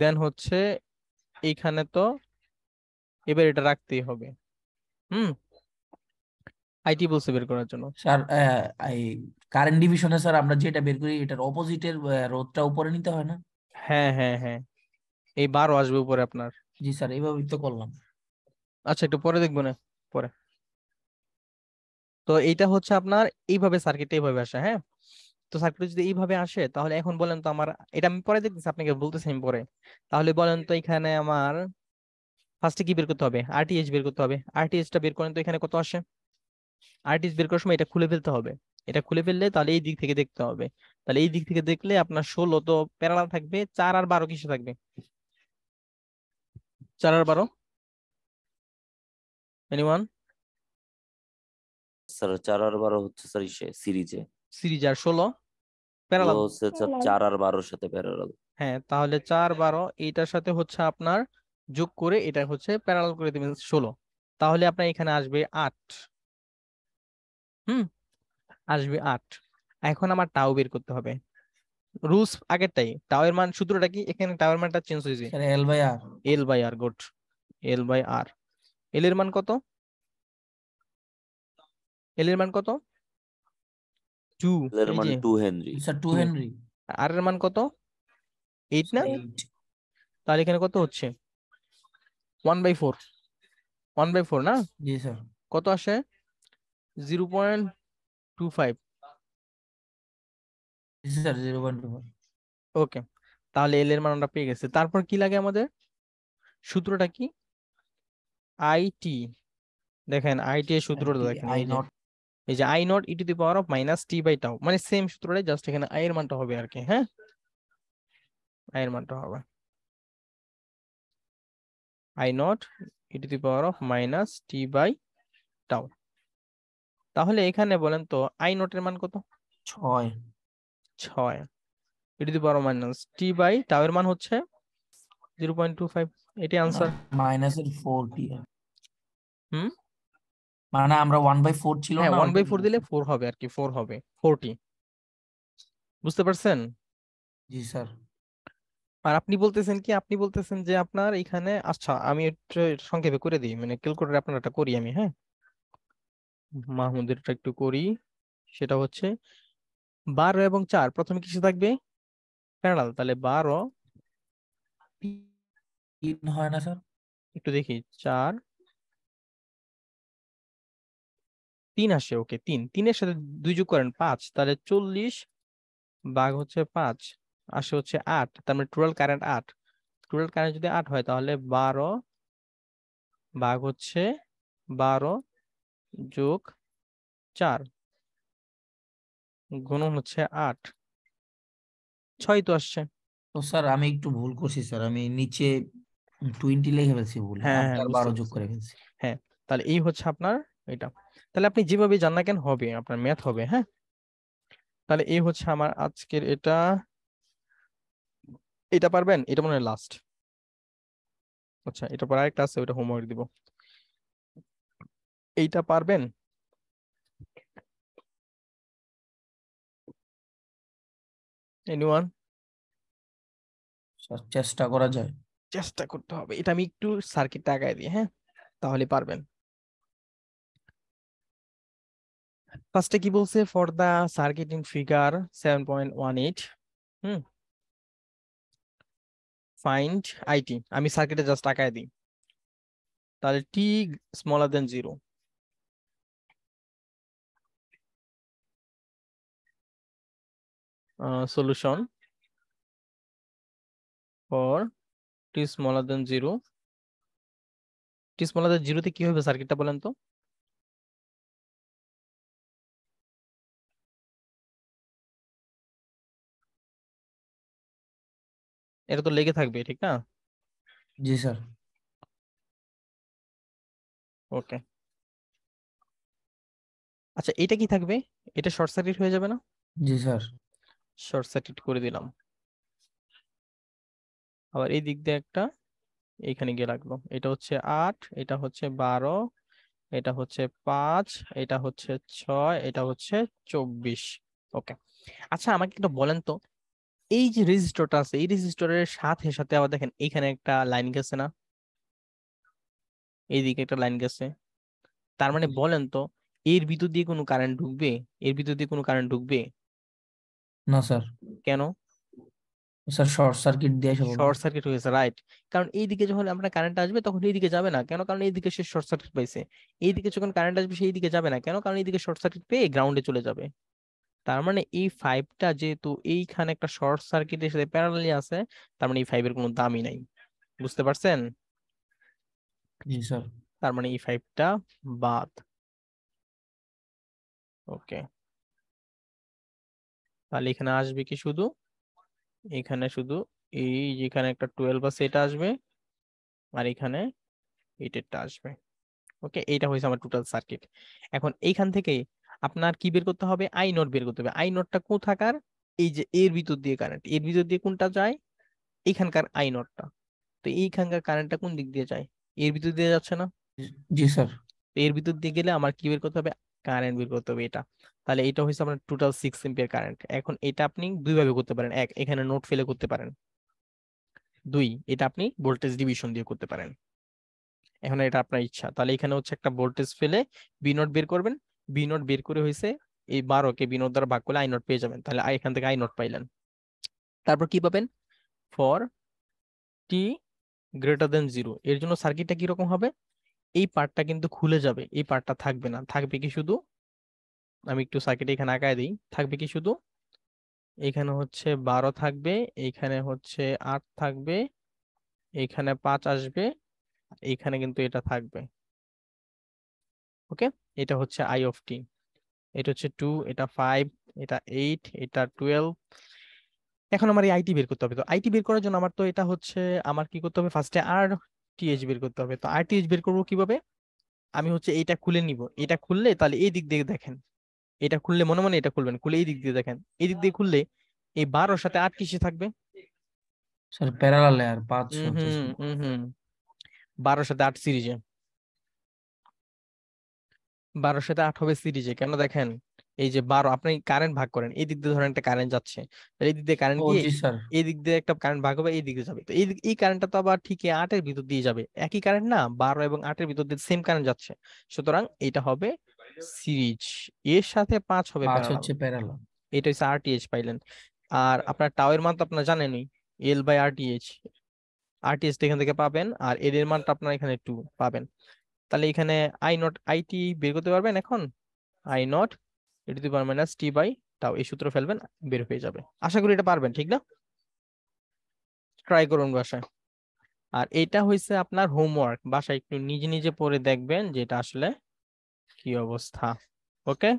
দেন হচ্ছে এইখানে তো এবার এটা রাখতেই হবে। হুম, আইটি বলছে বের করার জন্য। স্যার এই কারেন্ট ডিভিশনে স্যার আমরা যেটা বের করি এটার অপোজিটের রোধটা উপরে নিতে হয় না? হ্যাঁ হ্যাঁ হ্যাঁ, এই 12 আসবে উপরে আপনার। জি স্যার, এইভাবেই তো করলাম। আচ্ছা একটু পরে দেখবো না, পরে। তো এইটা হচ্ছে আপনার এইভাবে সার্কিটটা এইভাবে আসে, হ্যাঁ। তো সার্কিট যদি এইভাবে আসে, তাহলে এখন বলেন তো আমার, এটা আমি পরে দেখতেছি, আপনাকে বলতেছি আমি পরে। তাহলে বলেন তো এখানে আমার ফার্স্টে কি বের করতে হবে, আরটিএইচ বের করতে হবে। আরটিএইচ টা বের করেন তো, এখানে কত আসে। আরটিএইচ বের করার সময় এটা খুলে ফেলতে হবে, এটা খুলে ফেললে তাহলে এই দিক থেকে দেখতে হবে। তাহলে এই দিক থেকে দেখলে আপনার 16 তো প্যারালাল থাকবে, 4 আর 12 কিসে থাকবে, 4 আর 12 এনিওয়ান? স্যার 4 আর 12 হচ্ছে স্যার সিরিজে। সিরিজ, আর 16 এগুলো প্যারালাল। হচ্ছে স্যার 4 আর 12 সাথে প্যারালাল। হ্যাঁ, তাহলে 4 12 এইটার সাথে হচ্ছে আপনার যোগ করে এটা হচ্ছে প্যারালাল করে দিবেন 16, তাহলে আপনার এখানে আসবে 8। হুম, আসবে 8। এখন আমার টাও বের করতে হবে, রুলস আগেরটাই, টাও এর মান সূত্রটা কি, এখানে টাও এর মানটা চেঞ্জ হয়েছে, sir L/R। L by R, good, L by R. L এর মান কত, এল এর মান কত 2 এর এই মান যে 2 হেনরি। Sir 2 2 Henry. আর এর মান কত 8 না 8। তাহলে এখানে কত হচ্ছে 1/4 1/4 না জি স্যার। কত আসে 0.25 জি স্যার 0.25। ওকে তাহলে এল এর মান আমরা পেয়ে গেছি তারপর কি লাগে আমাদের সূত্রটা কি আইটি দেখেন আইটি এর সূত্রটা দেখেন আই এই যে naught. I naught E to the power of minus T by tau মানে সেম সূত্রটাই জাস্ট এখানে আই এর মানটা হবে আর কি হ্যাঁ আই এর মানটা হবে I naught E to the power of minus T by tau তাহলে এখানে বলেন তো আই নটের মান কত 6। 6 e to the power of minus T by tau এর মান হচ্ছে 0.25 এটি আনসার মাইনাসের 4t। হুম মানে আমরা 1/4 ছিল হ্যাঁ না, 1/4 দিলে 4 হবে আর কি 4 হবে 40 বুঝতে পারছেন জি স্যার। আর আপনি বলতেছেন কি আপনি বলতেছেন যে আপনার এখানে আচ্ছা আমি একটু সংক্ষেপে করে দিই মানে ক্যালকুলেটর আপনার একটা করি আমি হ্যাঁ মাহমুদেরটা একটু করি সেটা হচ্ছে 12 এবং 4 প্রথমে কিসে থাকবে প্যারালাল তাহলে 12 3 হয় না স্যার? একটু দেখি 4 3 আসে ওকে 3 3 এর সাথে 2 যোগ করেন 5 তাহলে 40 ভাগ হচ্ছে 5 আসে হচ্ছে 8 তার মানে টোটাল কারেন্ট 8 টোটাল কারেন্ট যদি 8 হয় তাহলে 12 ভাগ হচ্ছে 12 যোগ 4 গুণন হচ্ছে 8 6 তো আসছে তো স্যার আমি একটু ভুল করছি স্যার, আমি নিচে 20 লিখে ফেলছি ভুল, হ্যাঁ আর হ্যাঁ তার বুঝতে 12 যোগ পারছি। করে ফেলছি। হ্যাঁ তাহলে এই হচ্ছে আপনার এটা তাহলে আপনি যেভাবে জান না কেন হবে আপনার ম্যাথ হবে হ্যাঁ তাহলে এই হচ্ছে আমার আজকের এটা এটা পারবেন এটা মনে হয় লাস্ট আচ্ছা এটা পর আরেকটা আছে ওটা হোমওয়ার্ক দিব এইটা পারবেন এনিওয়ান স্যার চেষ্টা করা যায়। চেষ্টা করতে হবে এটা আমি একটু সার্কিটটা আগায় দিই হ্যাঁ তাহলে পারবেন ফার্স্টে কি বলছে for the circuit in figure 7.18 hmm find I T আমি সার্কিটে জাস্ট আগায় দিই তাহলে T smaller then 0 solution for t smaller than 0 t smaller than 0 তে কি হবে সার্কিটটা বলেন তো এটা তো লেগে থাকবে ঠিক না জি স্যার। ওকে আচ্ছা এটা কি থাকবে এটা শর্ট সার্কিট হয়ে যাবে না জি স্যার। শর্ট সার্কিট করে দিলাম আবার এই দিক দিয়ে একটা এইখানে গিয়ে লাগলো এটা হচ্ছে 8 এটা হচ্ছে 12 এটা হচ্ছে 5 এটা হচ্ছে 6 এটা হচ্ছে 24 ওকে আচ্ছা আমাকে একটা বলেন তো এই যে রেজিস্টরটা আছে এই রেজিস্টরের সাথে সাথে আবার দেখেন এখানে একটা লাইন গেছে না এইদিকে একটা লাইন গেছে তার মানে বলেন তো এর ভিতর দিয়ে কোনো কারেন্ট ঢুকবে এর ভিতর দিয়ে কোনো কারেন্ট ঢুকবে না স্যার। কেন স্যার শর্ট সার্কিট দিয়ে সব শর্ট সার্কিট হয়েছে রাইট কারণ এইদিকে যখন আপনার কারেন্ট আসবে তখন এইদিকে যাবে না কেন কারণ এইদিকে সে শর্ট সার্কিট পাইছে এইদিকে যখন কারেন্ট আসবে সেই দিকে যাবে না কেন কারণ এইদিকে শর্ট সার্কিট পেয়ে গ্রাউন্ডে চলে যাবে তার মানে এই 5টা যেহেতু এইখানে একটা শর্ট সার্কিটের সাথে প্যারালালি আছে তার মানে এই 5-এর কোনো দামই নাই বুঝতে পারছেন জি স্যার। তার মানে এই 5টা বাদ ওকে তাহলে এখানে আসবে কি শুধু এখানে শুধু এই যেখানে একটা 12 আছে এটা আসবে আর এখানে এইটা আসবে ওকে এইটা হয়েছে আমার টোটাল সার্কিট এখন এইখান থেকে আপনার কি বের করতে হবে আই নট বের করতে হবে আই নটটা কোথাকার এই যে এর ভিতর দিয়ে কারেন্ট এর ভিতর দিয়ে কোনটা যায় এইখানকার আই নটটা তো এইখানকার কারেন্টটা কোন দিক দিয়ে যায় এর ভিতর দিয়ে যাচ্ছে না জি স্যার। তো এর ভিতর দিয়ে গেলে আমার কি বের করতে হবে কারেন্ট বের করতে হবে এটা তাহলে এটা হচ্ছে আপনার টোটাল 6 এম্পিয়ার কারেন্ট এখন এটা আপনি দুই ভাবে করতে পারেন এক এখানে নোট ফেলে করতে পারেন দুই এটা আপনি ভোল্টেজ ডিভিশন দিয়ে করতে পারেন এখন এটা আপনার ইচ্ছা তাহলে এখানে হচ্ছে একটা ভোল্টেজ ফেলে বি নট বের করবেন বি নট বের করে হয়েছে এই 12কে b0 দ্বারা ভাগ করলে i0 পেয়ে যাবেন, তাহলে এখান থেকে i0 পাইলেন। তারপর কি পাবেন, ফর t গ্রেটার দেন 0, এর জন্য সার্কিটটা কিরকম হবে, এই পার্টটা কিন্তু খুলে যাবে, এই পার্টটা থাকবে না, থাকবে কি শুধু, আমি একটু সার্কিট এখানে আঁকায় দিই, থাকবে কি শুধু এখানে হচ্ছে 12 থাকবে, এখানে হচ্ছে 8 থাকবে, এখানে 5 আসবে, এইখানে কিন্তু এটা থাকবে। ওকে, এটা হচ্ছে আই অফ টি, এটা হচ্ছে 2, এটা 5, এটা 8, এটা 12। এখন আমার এই আইটি বের করতে হবে, তো আইটি বের করার জন্য আমার তো এটা হচ্ছে আমার কি করতে হবে, ফার্স্টে আর টিএইচ বের করতে হবে। তো আর টিএইচ বের করবো কিভাবে, আমি হচ্ছে এইটা খুলে নিব, এটা খুললে তাহলে এই দিক দিয়ে দেখেন, এটা খুললে মনে মনে এটা খুলবেন, খুলে এই দিক দিয়ে দেখেন, এই দিক দিয়ে খুললে এই 12-র সাথে 8 কিসে থাকবে, স্যার প্যারালাল আর 5 হুম হচ্ছে হুম স্যার। হুম হুম 12-র সাথে 8 সিরিজে, 12-র সাথে 8 হবে সিরিজে। কেন দেখেন, এই যে 12 আপনি কারেন্ট ভাগ করেন, এই দিক দিয়ে ধরেন একটা কারেন্ট যাচ্ছে, তাহলে এই দিক দিয়ে কারেন্ট ও গিয়ে জি স্যার। এই দিক দিয়ে একটা কারেন্ট ভাগ হবে, এই দিকে যাবে, তো এই কারেন্টটা তো আবার ঠিক 8-এর ভিতর দিয়ে যাবে, একই কারেন্ট না, 12 এবং 8-এর ভিতর দিয়ে সেম কারেন্ট যাচ্ছে, সুতরাং এটা হবে সিরিজ, এর সাথে 5 হবে 5 প্যারালাল। হচ্ছে প্যারালাল। এটা হচ্ছে আরটিএইচ পাইলেন। আর আপনার টাও এর মান তো আপনার জানেনই, এল বাই আরটিএইচ, আরটিএইচ এখান থেকে পাবেন, আর এল এর মানটা আপনার এখানে 2 পাবেন। তাহলে এখানে আইটি বের করতে পারবেন এখন, I0 e⁻t/τ, এই সূত্র ফেলবেন, বের হয়ে যাবে। আশা করি এটা পারবেন, ঠিক না? ট্রাই করুন বাসায়। আর এটা হইছে আপনার হোমওয়ার্ক, বাসায় একটু নিজে নিজে পড়ে দেখবেন যে এটা আসলে কি অবস্থা। ওকে,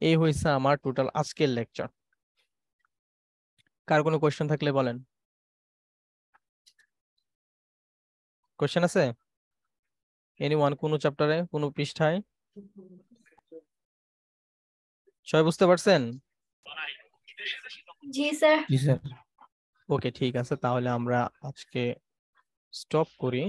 এই হইছে আমার টোটাল আজকের লেকচার। কার কোনো কোয়েশ্চেন থাকলে বলেন। কোয়েশ্চেন আছে এনিওয়ান, কোনো চ্যাপ্টারে, কোনো পৃষ্ঠায়? সবাই বুঝতে পারছেন? জি স্যার। জি স্যার। ওকে, ঠিক আছে, তাহলে আমরা আজকে স্টপ করি।